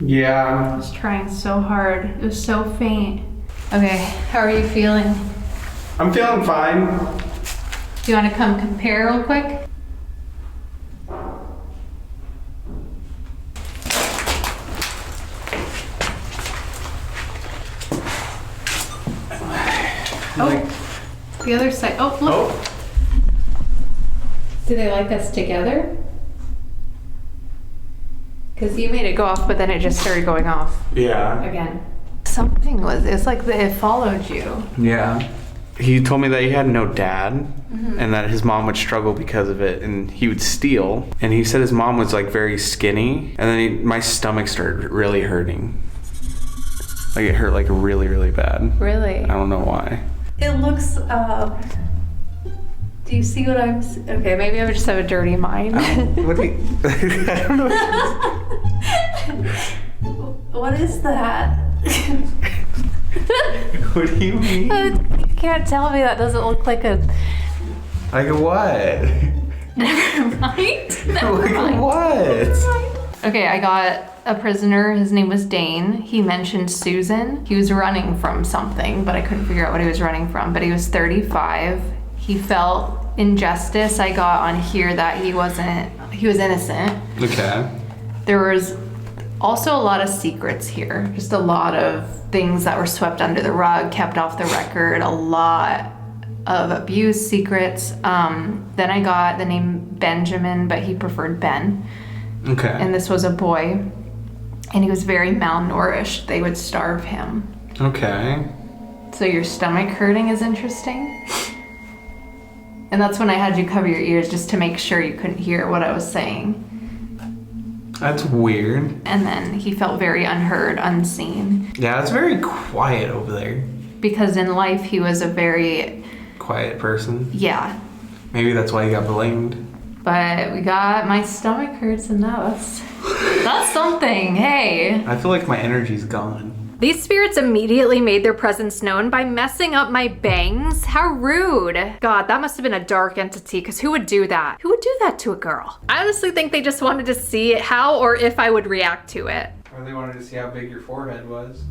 I Yeah. was trying so hard. It was so faint. Okay, how are you feeling? I'm feeling fine. Do you want to come compare real quick? Oh, the other side. Oh, look. Oh. Do they like us together? Because you made it go off, but then it just started going off Yeah. again. Something was, it's like it followed you. Yeah. He told me that he had no dad and that his mom would struggle because of it and he would steal. And he said his mom was like very skinny and then my stomach started really hurting. Like it hurt like really, really bad. Really? I don't know why. It looks, do you see what I'm, okay, maybe I just have a dirty mind. What do you, I don't know. What is that? What do you mean? You can't tell me that doesn't look like a... Like what? Never mind. Never Like mind. what? Okay, I got a prisoner. His name was Dane. He mentioned Susan. He was running from something, but I couldn't figure out what he was running from. But he was 35. He felt injustice. I got on here that he was innocent. Okay. There was also a lot of secrets here. Just a lot of things that were swept under the rug, kept off the record, a lot of abuse secrets. Then I got the name Benjamin, but he preferred Ben. Okay. And this was a boy, and he was very malnourished. They would starve him. Okay. So your stomach hurting is interesting. And that's when I had you cover your ears just to make sure you couldn't hear what I was saying. That's weird. And then he felt very unheard, unseen. Yeah, it's very quiet over there. Because in life he was a very, Quiet person. yeah. Maybe that's why he got blamed. But we got, my stomach hurts and that's something, hey. I feel like my energy's gone. These spirits immediately made their presence known by messing up my bangs. How rude. God, that must have been a dark entity, because who would do that? Who would do that to a girl? I honestly think they just wanted to see how or if I would react to it. Or they wanted to see how big your forehead was.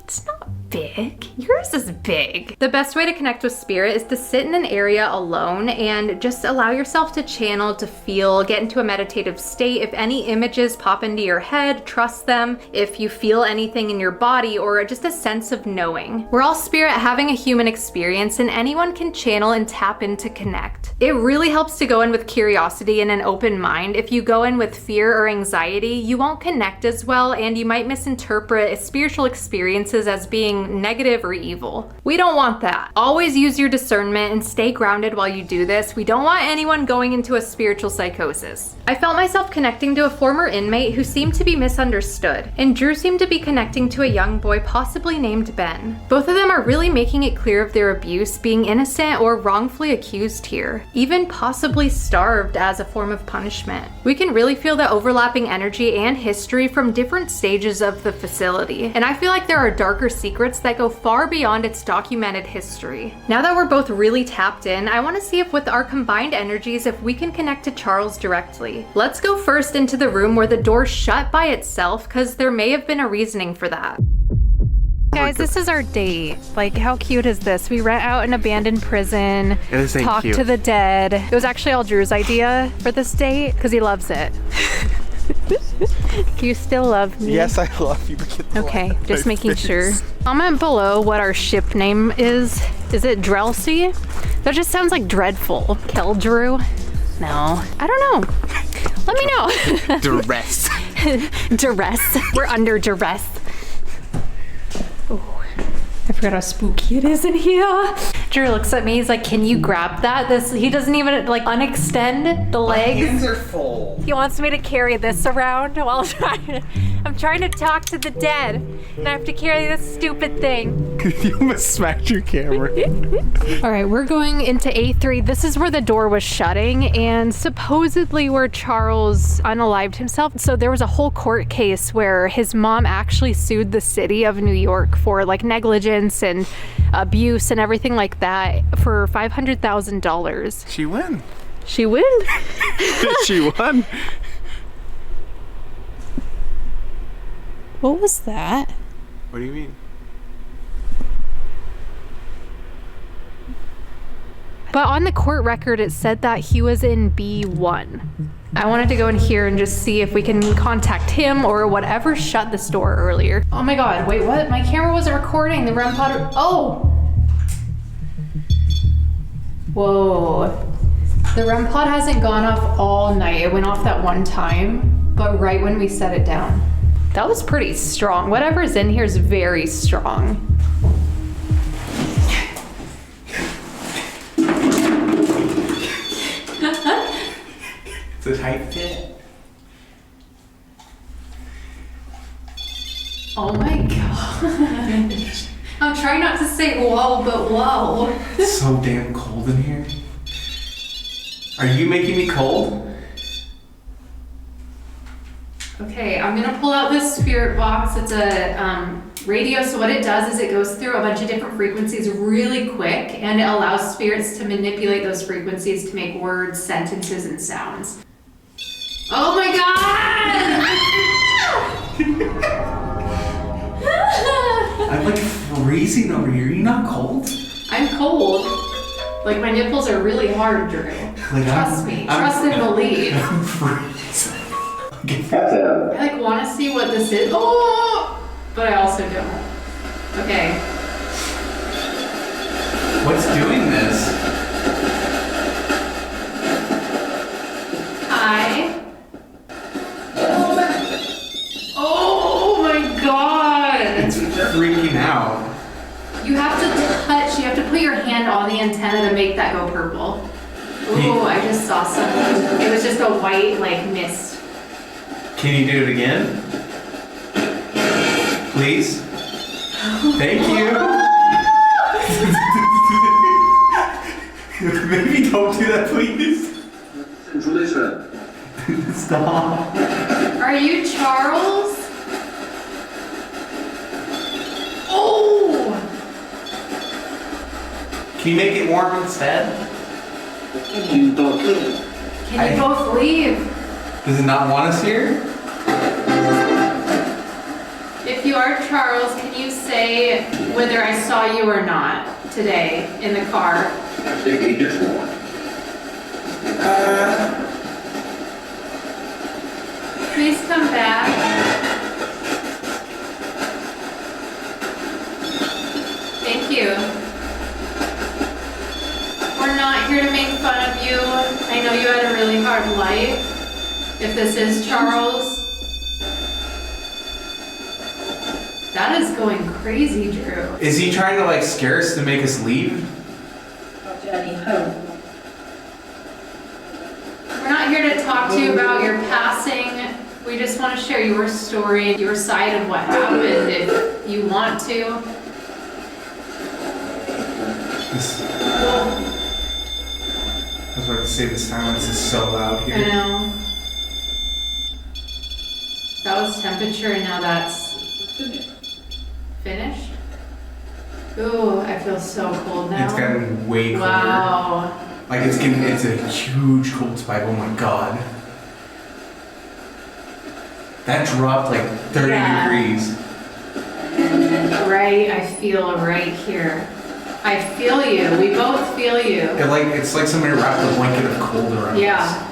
It's not big. Yours is big. The best way to connect with spirit is to sit in an area alone and just allow yourself to channel, to feel, get into a meditative state. If any images pop into your head, trust them. If you feel anything in your body or just a sense of knowing. We're all spirit having a human experience and anyone can channel and tap in to connect. It really helps to go in with curiosity and an open mind. If you go in with fear or anxiety, you won't connect as well and you might misinterpret spiritual experiences as being negative or evil. We don't want that. Always use your discernment and stay grounded while you do this. We don't want anyone going into a spiritual psychosis. I felt myself connecting to a former inmate who seemed to be misunderstood, and Drew seemed to be connecting to a young boy possibly named Ben. Both of them are really making it clear of their abuse, being innocent or wrongfully accused here. even possibly starved as a form of punishment. We can really feel the overlapping energy and history from different stages of the facility, and I feel like there are darker secrets that go far beyond its documented history. Now that we're both really tapped in, I want to see if with our combined energies, if we can connect to Charles directly. Let's go first into the room where the door shut by itself, because there may have been a reasoning for that. Guys, this is our date. Like, how cute is this? We rent out an abandoned prison, talk to the dead. It was actually all Drew's idea for this date because he loves it. Do you still love me? Yes, I love you. Okay, just making sure. Comment below what our ship name is. Is it Drelsey? That just sounds like dreadful. Kel Drew? No, I don't know. Let me know. Duress. Duress. We're under duress. Oh, I forgot how spooky it is in here. Drew looks at me, he's like, can you grab that? He doesn't even like unextend the legs. My hands are full. He wants me to carry this around while I'm trying to talk to the dead, and I have to carry this stupid thing. You almost smacked your camera. All right, we're going into A3. This is where the door was shutting and supposedly where Charles unalived himself. So there was a whole court case where his mom actually sued the city of New York for like negligence and abuse and everything like that for $500,000. She won. She win? She won. What was that? What do you mean? But on the court record, it said that he was in B1. I wanted to go in here and just see if we can contact him or whatever shut this door earlier. Oh my God, wait, what? My camera wasn't recording. The REM pod, oh! Whoa. The REM pod hasn't gone off all night. It went off that one time, but right when we set it down. That was pretty strong. Whatever's in here is very strong. It's a tight fit. Oh my God. I'm trying not to say whoa, but whoa. It's so damn cold in here. Are you making me cold? Okay, I'm gonna pull out this spirit box. It's a radio, so what it does is it goes through a bunch of different frequencies really quick, and it allows spirits to manipulate those frequencies to make words, sentences, and sounds. Oh my God! I'm like freezing over here. Are you not cold? I'm cold. Like my nipples are really hard, Drew. Like, Trust me. Trust and believe. I'm freezing. I like want to see what this is. Oh, but I also don't. Okay. What's doing this? Hi. Oh my God. It's freaking out. You have to touch. You have to put your hand on the antenna to make that go purple. Ooh, I just saw something. It was just a white like mist. Can you do it again? Please? Thank you. Maybe don't do that, please. Stop. Are you Charles? Oh! Can you make it warm instead? Can you both leave? Does it not want us here? If you are Charles, can you say whether I saw you or not today in the car? Please come back. Thank you. We're not here to make fun of you. I know you had a really hard life. If this is Charles. That is going crazy, Drew. Is he trying to like scare us to make us leave? Our journey home. We're not here to talk to you about your passing. We just want to share your story, your side of what happened, if you want to. I was about to say the silence is so loud here. I know. That was temperature and now that's finished. Ooh, I feel so cold now. It's gotten way colder. Wow. Like it's a huge cold spike. Oh my god. That dropped like 30 degrees. Right, I feel right here. I feel you. We both feel you. It's like somebody wrapped a blanket of cold around us. Yeah.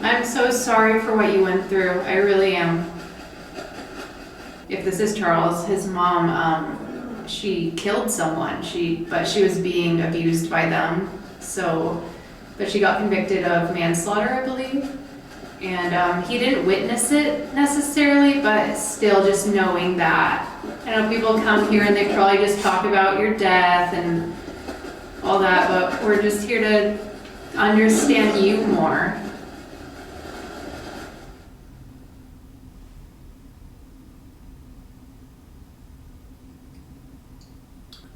I'm so sorry for what you went through. I really am. If this is Charles, his mom, she killed someone. But she was being abused by them. But she got convicted of manslaughter, I believe. And he didn't witness it necessarily, but still just knowing that. I know people come here and they probably just talk about your death and all that, but we're just here to understand you more.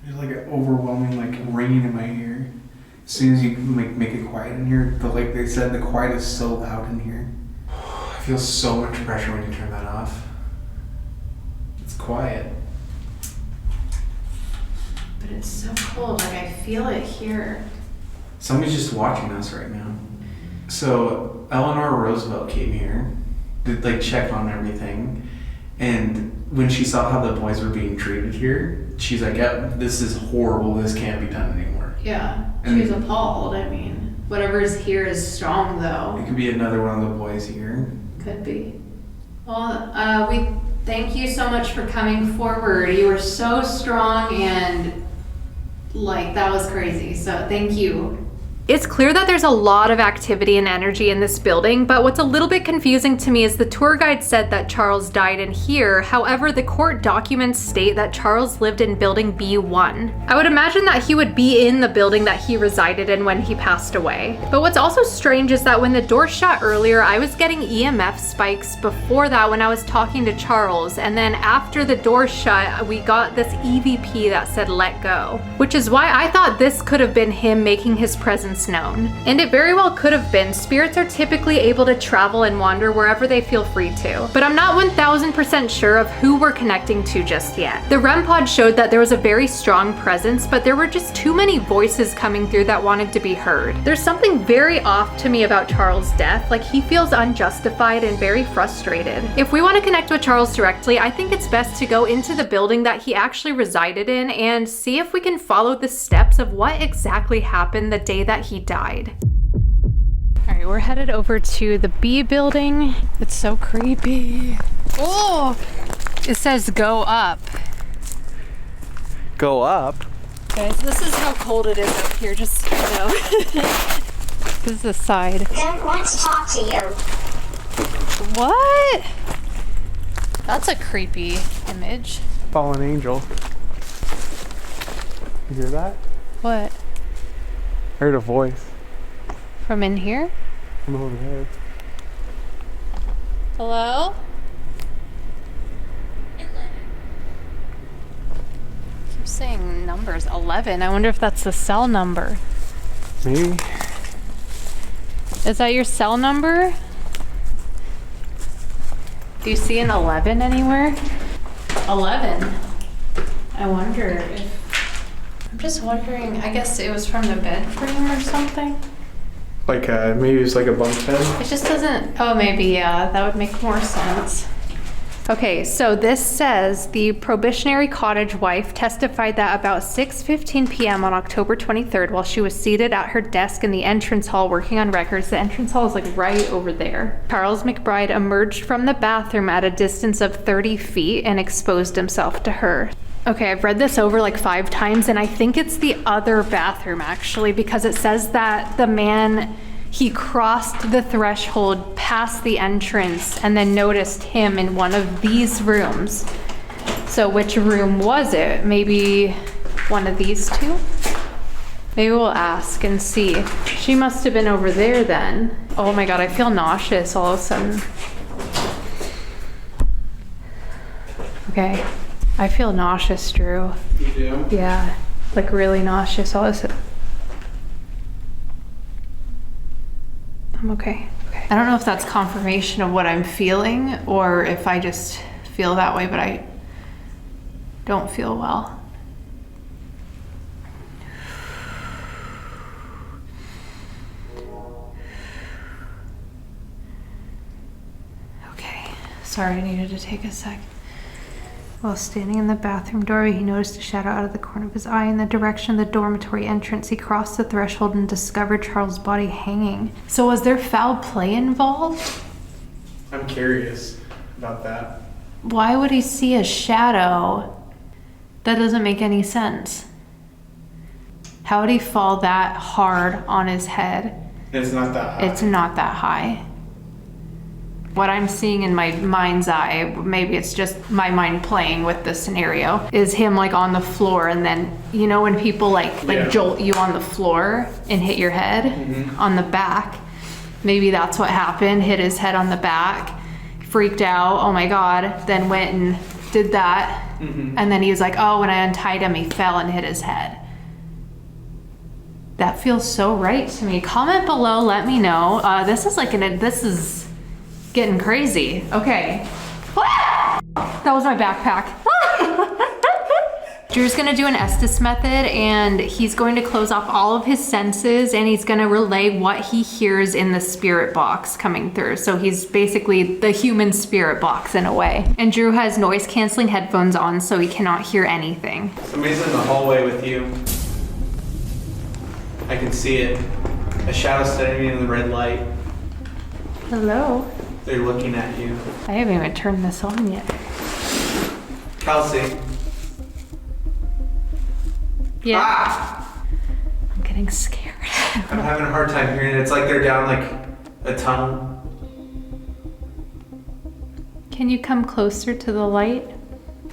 There's like an overwhelming ringing in my ear. As soon as you make it quiet in here, like they said, the quiet is so loud in here. I feel so much pressure when you turn that off. It's quiet. But it's so cold, I feel it here. Somebody's just watching us right now. So Eleanor Roosevelt came here, checked on everything, and when she saw how the boys were being treated here, she's like, "Yep, this is horrible. This can't be done anymore." Yeah, she was appalled. I mean, whatever's here is strong, though. It could be another one of the boys here. Could be. Well, we thank you so much for coming forward. You were so strong and that was crazy. So thank you. It's clear that there's a lot of activity and energy in this building, but what's a little bit confusing to me is the tour guide said that Charles died in here. However, the court documents state that Charles lived in building B1. I would imagine that he would be in the building that he resided in when he passed away. But what's also strange is that when the door shut earlier, I was getting EMF spikes before that when I was talking to Charles, and then after the door shut, we got this EVP that said let go, which is why I thought this could have been him making his presence known. And it very well could have been. Spirits are typically able to travel and wander wherever they feel free to. But I'm not 1000% sure of who we're connecting to just yet. The REM pod showed that there was a very strong presence, but there were just too many voices coming through that wanted to be heard. There's something very off to me about Charles' death, he feels unjustified and very frustrated. If we want to connect with Charles directly, I think it's best to go into the building that he actually resided in and see if we can follow the steps of what exactly happened the day that he died. All right, we're headed over to the B building. It's so creepy. Oh, it says go up. Go up? Guys, this is how cold it is up here, just so you know. This is the side. Don't want to talk to you. What? That's a creepy image. Fallen angel. You hear that? What? I heard a voice From in here? from over there. Hello? Keep saying numbers. 11. I wonder if that's the cell number. Maybe. Is that your cell number? Do you see an 11 anywhere? 11. I wonder if... I'm just wondering, I guess it was from the bedroom or something? Maybe it's like a bunk bed? It just doesn't... Oh, maybe, yeah. That would make more sense. Okay, so this says the probationary cottage wife testified that about 6:15 p.m. on October 23rd, while she was seated at her desk in the entrance hall working on records, the entrance hall is right over there, Charles McBride emerged from the bathroom at a distance of 30 feet and exposed himself to her. Okay, I've read this over 5 times, and I think it's the other bathroom actually, because it says that the man, he crossed the threshold past the entrance and then noticed him in one of these rooms. So which room was it? Maybe one of these two? Maybe we'll ask and see. She must have been over there then. Oh my God, I feel nauseous all of a sudden. Okay, I feel nauseous, Drew. You do? Yeah, really nauseous all of a sudden. I'm okay. I don't know if that's confirmation of what I'm feeling or if I just feel that way, but I don't feel well. Okay, sorry, I needed to take a sec. While standing in the bathroom doorway, he noticed a shadow out of the corner of his eye in the direction of the dormitory entrance. He crossed the threshold and discovered Charles' body hanging. So was there foul play involved? I'm curious about that. Why would he see a shadow? That doesn't make any sense. How would he fall that hard on his head? It's not that high. It's not that high. What I'm seeing in my mind's eye, maybe it's just my mind playing with the scenario, is him like on the floor, and then, you know, when people like jolt you on the floor and hit your head on the back, maybe that's what happened. Hit his head on the back, freaked out, oh my God, then went and did that, and then he was like, oh, when I untied him, he fell and hit his head. That feels so right to me. Comment below, let me know. This is getting crazy. Okay. That was my backpack. Drew's gonna do an Estes method, and he's going to close off all of his senses, and he's gonna relay what he hears in the spirit box coming through. So he's basically the human spirit box in a way. And Drew has noise canceling headphones on, so he cannot hear anything. Somebody's in the hallway with you. I can see it. A shadow standing in the red light. Hello? They're looking at you. I haven't even turned this on yet. Kelsi. Yeah. Ah! I'm getting scared. I'm having a hard time hearing it. It's like they're down like a tunnel. Can you come closer to the light?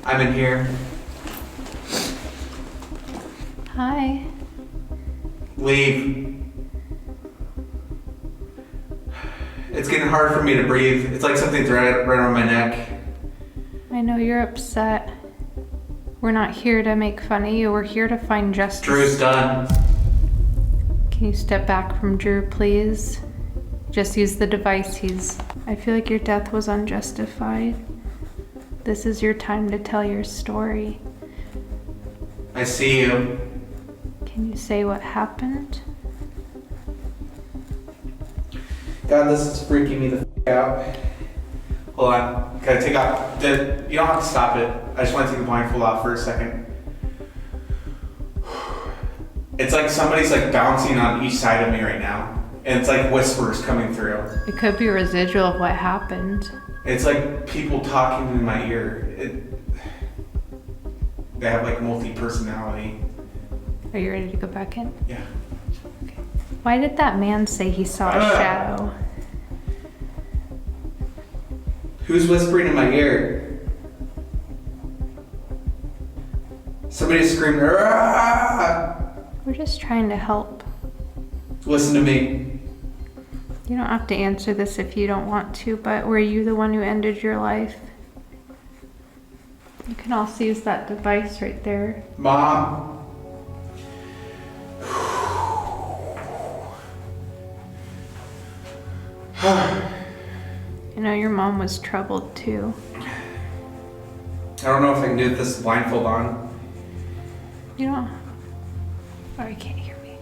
I'm in here. Hi. Leave. It's getting hard for me to breathe. It's like something's right on my neck. I know you're upset. We're not here to make fun of you. We're here to find justice. Drew's done. Can you step back from Drew, please? Just use the device I feel like your death was unjustified. This is your time to tell your story. I see you. Can you say what happened? God, this is freaking me the f out. Hold on. Gotta take off. You don't have to stop it. I just want to take the blindfold off for a second. It's like somebody's like bouncing on each side of me right now. And it's like whispers coming through. It could be residual of what happened. It's like people talking in my ear. They have like multi-personality. Are you ready to go back in? Yeah. Okay. Why did that man say he saw a shadow? Who's whispering in my ear? Somebody's screaming. Aah! We're just trying to help. Listen to me. You don't have to answer this if you don't want to, but were you the one who ended your life? You can also use that device right there. Mom. I know your mom was troubled too. I don't know if I can do it with this blindfold on. You don't. Oh, you can't hear me.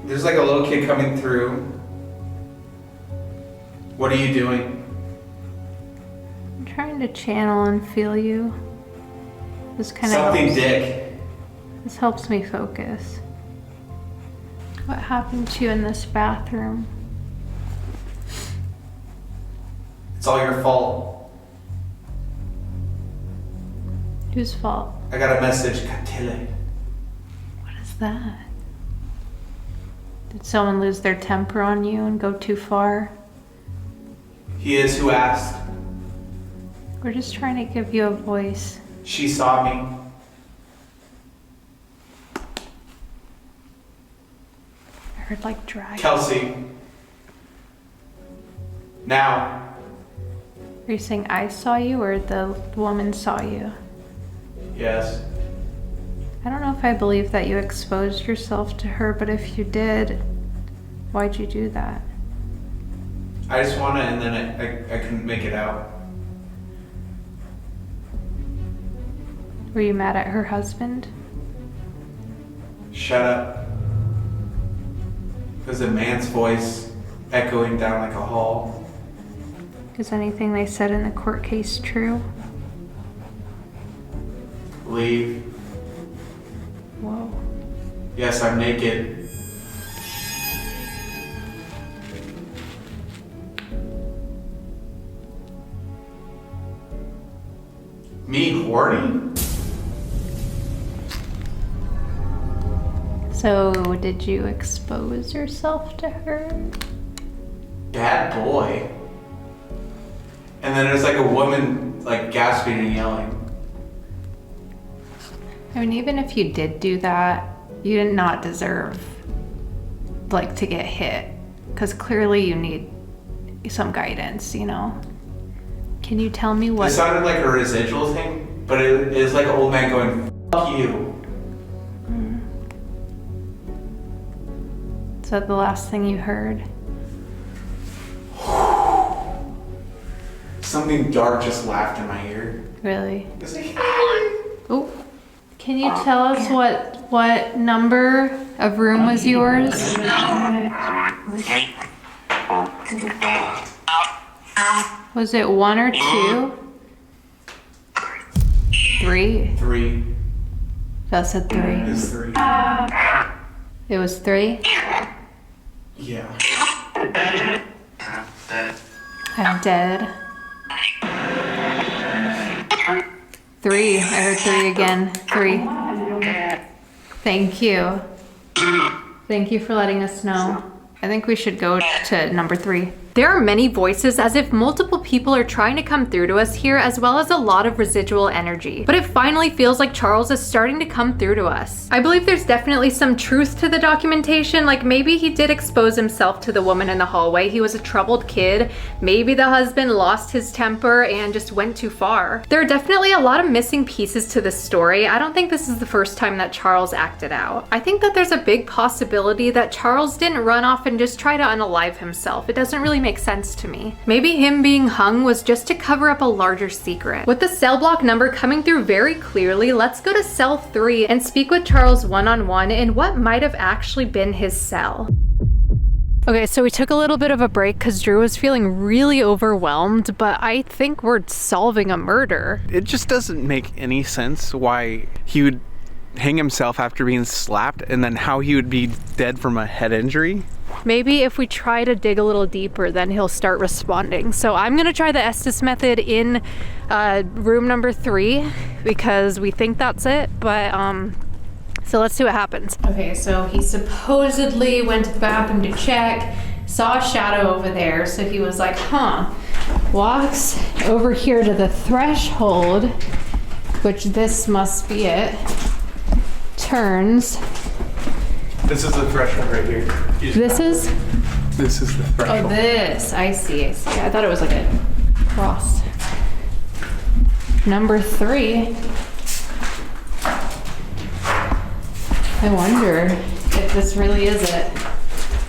There's like a little kid coming through. What are you doing? I'm trying to channel and feel you. This kind of Something dick. This helps me focus. What happened to you in this bathroom? It's all your fault. Whose fault? I got a message. Katile. What is that? Did someone lose their temper on you and go too far? He is who asked. We're just trying to give you a voice. She saw me. I heard like drag. Kelsi. Now. Are you saying I saw you or the woman saw you? Yes. I don't know if I believe that you exposed yourself to her, but if you did, Why'd you do that? I just want to, and then I couldn't make it out. Were you mad at her husband? Shut up. It was a man's voice echoing down like a hall. Is anything they said in the court case true? Leave. Whoa. Yes, I'm naked. Me horny? So, did you expose yourself to her? Bad boy. And then there's like a woman like gasping and yelling. I mean, even if you did do that, you did not deserve, like, to get hit. Because clearly you need some guidance, you know? Can you tell me what... It sounded like a residual thing, but it is like an old man going, "Fuck you." Is that the last thing you heard? Something dark just laughed in my ear. Really? It's like, Oh, can you tell us what number of room was yours? Was it 1 or 2? 3? 3. That said 3. It's 3. It was 3? Yeah. I'm dead. 3. I heard 3 again. 3. Thank you. Thank you for letting us know. I think we should go to number 3. There are many voices, as if multiple people are trying to come through to us here, as well as a lot of residual energy. But it finally feels like Charles is starting to come through to us. I believe there's definitely some truth to the documentation, like maybe he did expose himself to the woman in the hallway. He was a troubled kid. Maybe the husband lost his temper and just went too far. There are definitely a lot of missing pieces to this story. I don't think this is the first time that Charles acted out. I think that there's a big possibility that Charles didn't run off and just try to unalive himself. It doesn't really make sense to me. Maybe him being hung was just to cover up a larger secret. With the cell block number coming through very clearly, let's go to cell 3 and speak with Charles one-on-one in what might have actually been his cell. Okay, so we took a little bit of a break because Drew was feeling really overwhelmed, but I think we're solving a murder. It just doesn't make any sense why he would hang himself after being slapped and then how he would be dead from a head injury. Maybe if we try to dig a little deeper, then he'll start responding. So I'm gonna try the Estes method in room number 3 because we think that's it, but so let's see what happens. Okay, so he supposedly went to the bathroom to check, saw a shadow over there, so he was like, walks over here to the threshold, which this must be it, turns. This is the threshold right here. This is? This is the threshold. Oh, this. I see. I thought it was like a cross. Number 3. I wonder if this really is it.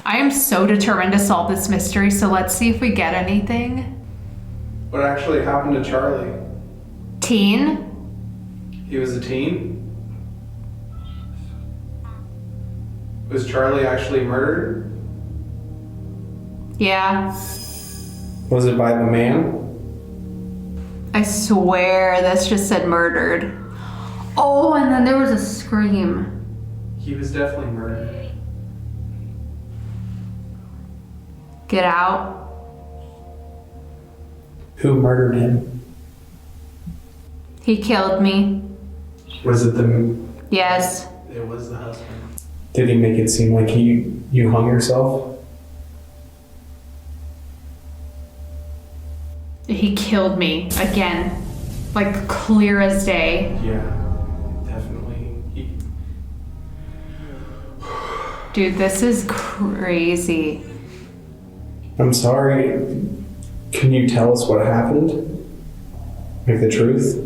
I am so determined to solve this mystery, so let's see if we get anything. What actually happened to Charlie? Teen? He was a teen? Was Charlie actually murdered? Yeah. Was it by the man? I swear this just said murdered. Oh, and then there was a scream. He was definitely murdered. Get out. Who murdered him? He killed me. Was it the... Yes. It was the husband. Did he make it seem like you hung yourself? He killed me again. Like clear as day. Yeah, definitely. Dude, this is crazy. I'm sorry. Can you tell us what happened? Like the truth?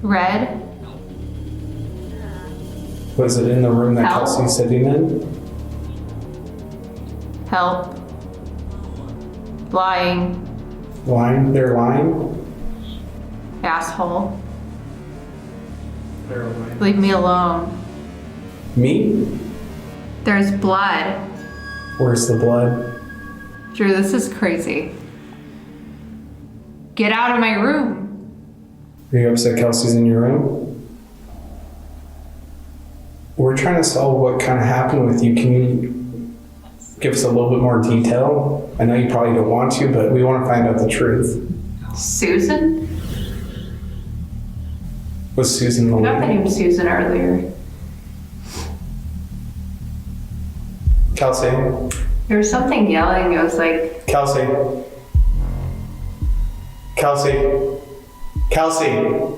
Red? Was it in the room that Help. Kelsey's sitting in? Help. Lying. Lying? They're lying? Asshole. They're lying. Leave me alone. Me? There's blood. Where's the blood? Drew, this is crazy. Get out of my room. Are you upset Kelsey's in your room? We're trying to solve what kind of happened with you. Can you give us a little bit more detail? I know you probably don't want to, but we want to find out the truth. Susan? Was Susan the I got the lady? name Susan earlier. Kelsey? There was something yelling. It was like, Kelsey? Kelsey? Kelsey?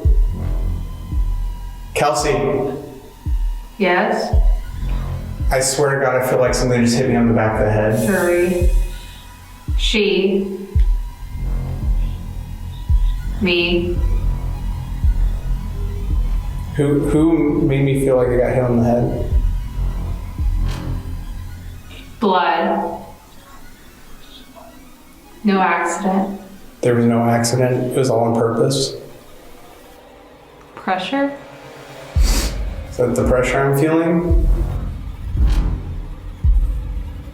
Kelsey? yes? I swear to God, I feel like something just hit me on the back of the head. Shuri. She. Me. Who made me feel like I got hit on the head? Blood. No accident. There was no accident. It was all on purpose. Pressure? Is that the pressure I'm feeling?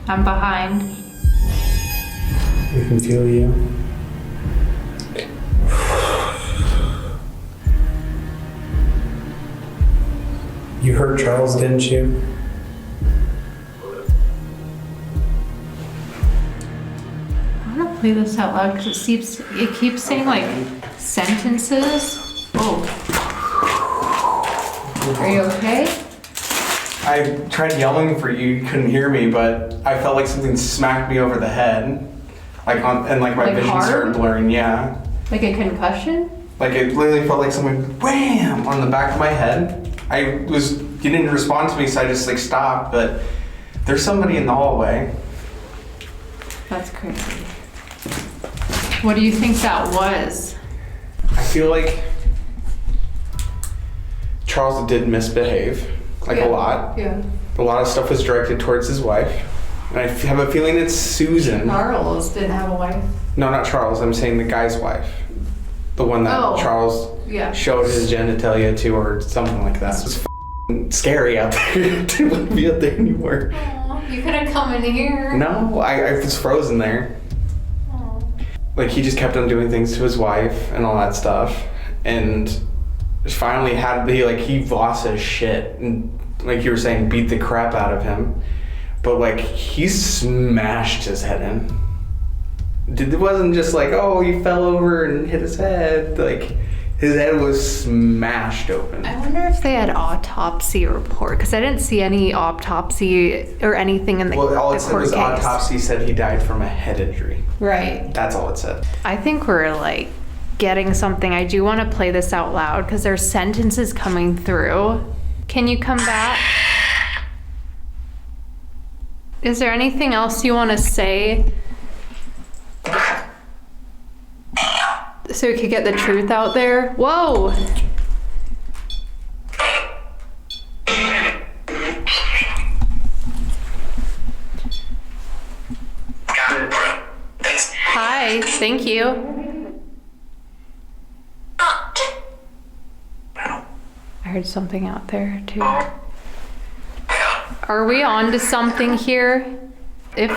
I'm behind. I can feel you. You hurt Charles, didn't you? I want to play this out loud because it keeps saying like sentences. Oh. Are you okay? I tried yelling for you, you couldn't hear me, but I felt like something smacked me over the head. And my Like vision hard? started blurring, yeah. Like a concussion? Like it literally felt like someone wham on the back of my head. You didn't respond to me, so I just like stopped, but there's somebody in the hallway. That's crazy. What do you think that was? I feel like Charles did misbehave, like a lot. Yeah. A lot of stuff was directed towards his wife. And I have a feeling it's Susan. Charles didn't have a wife. No, not Charles. I'm saying the guy's wife. The one that Oh. Charles Yeah. showed his genitalia to or something like that. It's f***ing scary out there. I didn't want to be out there anymore. Oh, you could have come in here. No, I was frozen there. Oh. Like he just kept on doing things to his wife and all that stuff. And finally he lost his shit. And like you were saying, beat the crap out of him. But like he smashed his head in. It wasn't just like, oh, he fell over and hit his head. Like his head was smashed open. I wonder if they had autopsy report because I didn't see any autopsy or anything in the, Well, all the it said court was case. autopsy said he died from a head injury. Right. That's all it said. I think we're like getting something. I do want to play this out loud because there's sentences coming through. Can you come back? Is there anything else you want to say? So we could get the truth out there? Whoa! Hi, thank you. I heard something out there too. Are we on to something here? If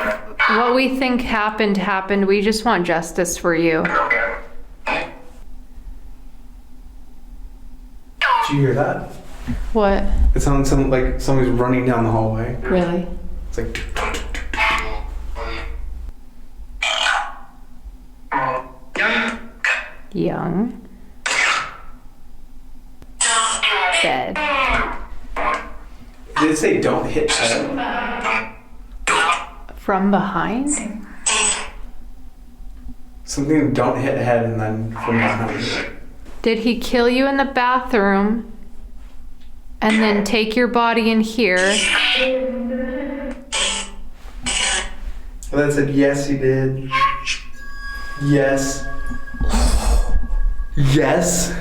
what we think happened, we just want justice for you. Did you hear that? What? It sounded like somebody's running down the hallway. Really? It's like. Young. Dead. Did it say don't hit head? From behind? Something don't hit head and then from behind. Did he kill you in the bathroom and then take your body in here? And then said yes he did. Yes. Yes.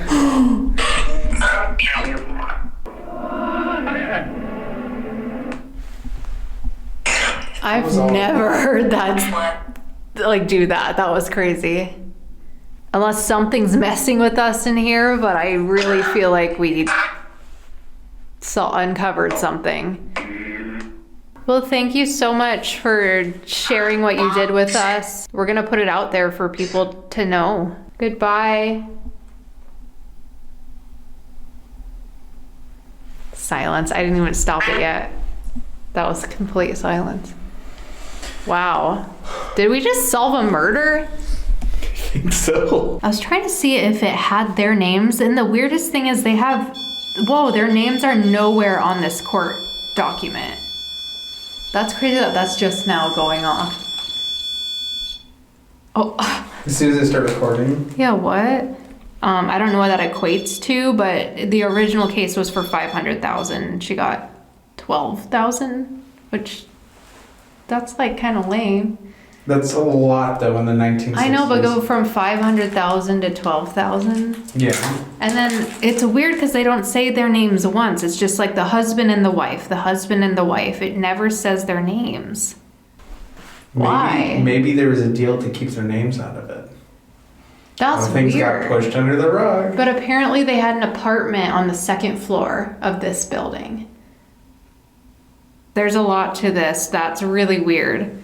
do that. That was crazy. Unless something's messing with us in here, but I really feel like we uncovered something. Well, thank you so much for sharing what you did with us. We're gonna put it out there for people to know. Goodbye. Silence. I didn't even stop it yet. That was complete silence. Wow. Did we just solve a murder? I think so. I was trying to see if it had their names, and the weirdest thing is their names are nowhere on this court document. That's crazy that that's just now going off. Oh. As soon as I start recording. Yeah, what? I don't know what that equates to, but the original case was for $500,000. She got $12,000, which that's like kind of lame. That's a lot though in the 1960s. I know, but go from $500,000 to $12,000. Yeah. And then it's weird because they don't say their names once. It's just like the husband and the wife, the husband and the wife. It never says their names. Why? Maybe there was a deal to keep their names out of it. That's things weird. got pushed under the rug. But apparently they had an apartment on the second floor of this building. There's a lot to this. That's really weird.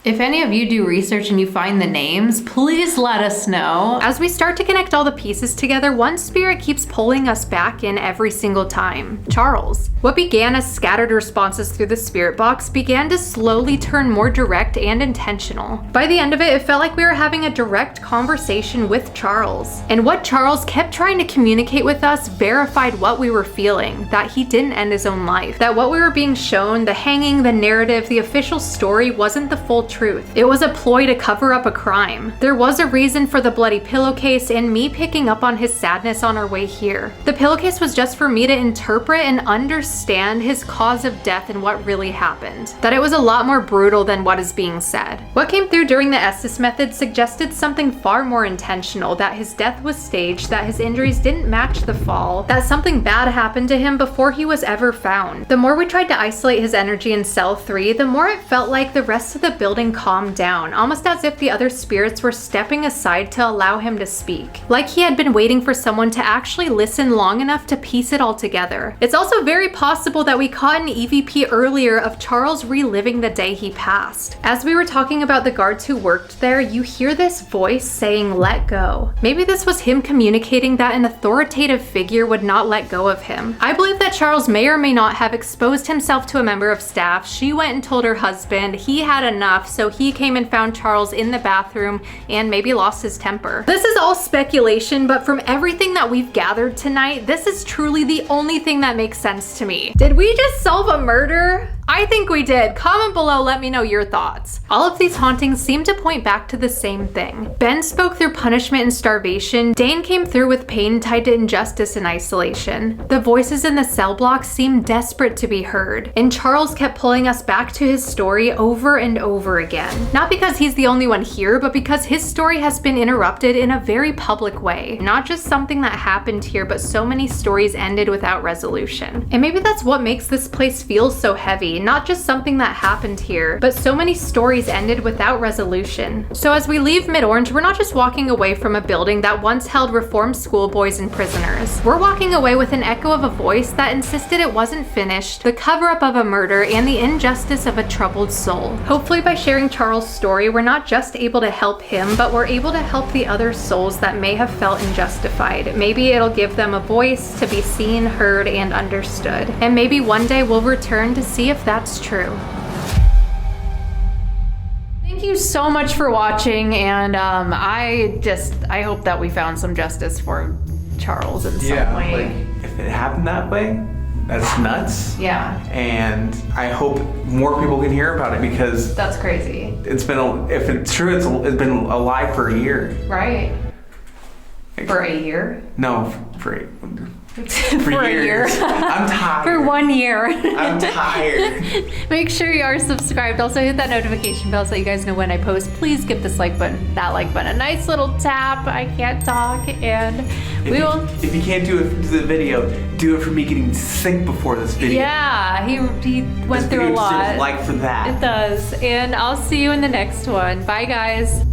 If any of you do research and you find the names, please let us know. As we start to connect all the pieces together, one spirit keeps pulling us back in every single time. Charles. What began as scattered responses through the spirit box began to slowly turn more direct and intentional. By the end of it, it felt like we were having a direct conversation with Charles. And what Charles kept trying to communicate with us verified what we were feeling, that he didn't end his own life, that what we were being shown, the hanging, the narrative, the official story wasn't the full truth. It was a ploy to cover up a crime. There was a reason for the bloody pillowcase and me picking up on his sadness on our way here. The pillowcase was just for me to interpret and understand his cause of death and what really happened. That it was a lot more brutal than what is being said. What came through during the Estes method suggested something far more intentional, that his death was staged, that his injuries didn't match the fall, that something bad happened to him before he was ever found. The more we tried to isolate his energy in cell 3, the more it felt like the rest of the building calmed down, almost as if the other spirits were stepping aside to allow him to speak. Like he had been waiting for someone to actually listen long enough to piece it all together. It's also very possible that we caught an EVP earlier of Charles reliving the day he passed. As we were talking about the guards who worked there, you hear this voice saying, "Let go." Maybe this was him communicating that an authoritative figure would not let go of him. I believe that Charles may or may not have exposed himself to a member of staff. She went and told her husband. He had enough, so he came and found Charles in the bathroom and maybe lost his temper. This is all speculation, but from everything that we've gathered tonight, this is truly the only thing that makes sense to me. Did we just solve a murder? I think we did. Comment below, let me know your thoughts. All of these hauntings seem to point back to the same thing. Ben spoke through punishment and starvation. Dane came through with pain tied to injustice and isolation. The voices in the cell block seemed desperate to be heard. And Charles kept pulling us back to his story over and over again. Not because he's the only one here, but because his story has been interrupted in a very public way. Not just something that happened here, but so many stories ended without resolution. And maybe that's what makes this place feel so heavy. Not just something that happened here, but so many stories ended without resolution. So as we leave Mid-Orange, we're not just walking away from a building that once held reformed schoolboys and prisoners. We're walking away with an echo of a voice that insisted it wasn't finished, the cover-up of a murder, and the injustice of a troubled soul. Hopefully by sharing Charles' story, we're not just able to help him, but we're able to help the other souls that may have felt unjustified. Maybe it'll give them a voice to be seen, heard, and understood. And maybe one day we'll return to see if that's true. Thank you so much for watching, and I hope that we found some justice for Charles in some way. Like, if it happened that way, that's nuts. Yeah. And I hope more people can hear about it, because That's crazy. it's been, if it's true, it's been alive for a year. Right. For a year? No, for For a year. years. I'm tired. For 1 year. I'm tired. Make sure you are subscribed. Also hit that notification bell so you guys know when I post. Please give this like button, that like button a nice little tap. I can't talk, and If you can't do it for the video, do it for me getting sick before this video. Yeah, he went This through a video lot. deserves like for that. It does. And I'll see you in the next one. Bye, guys.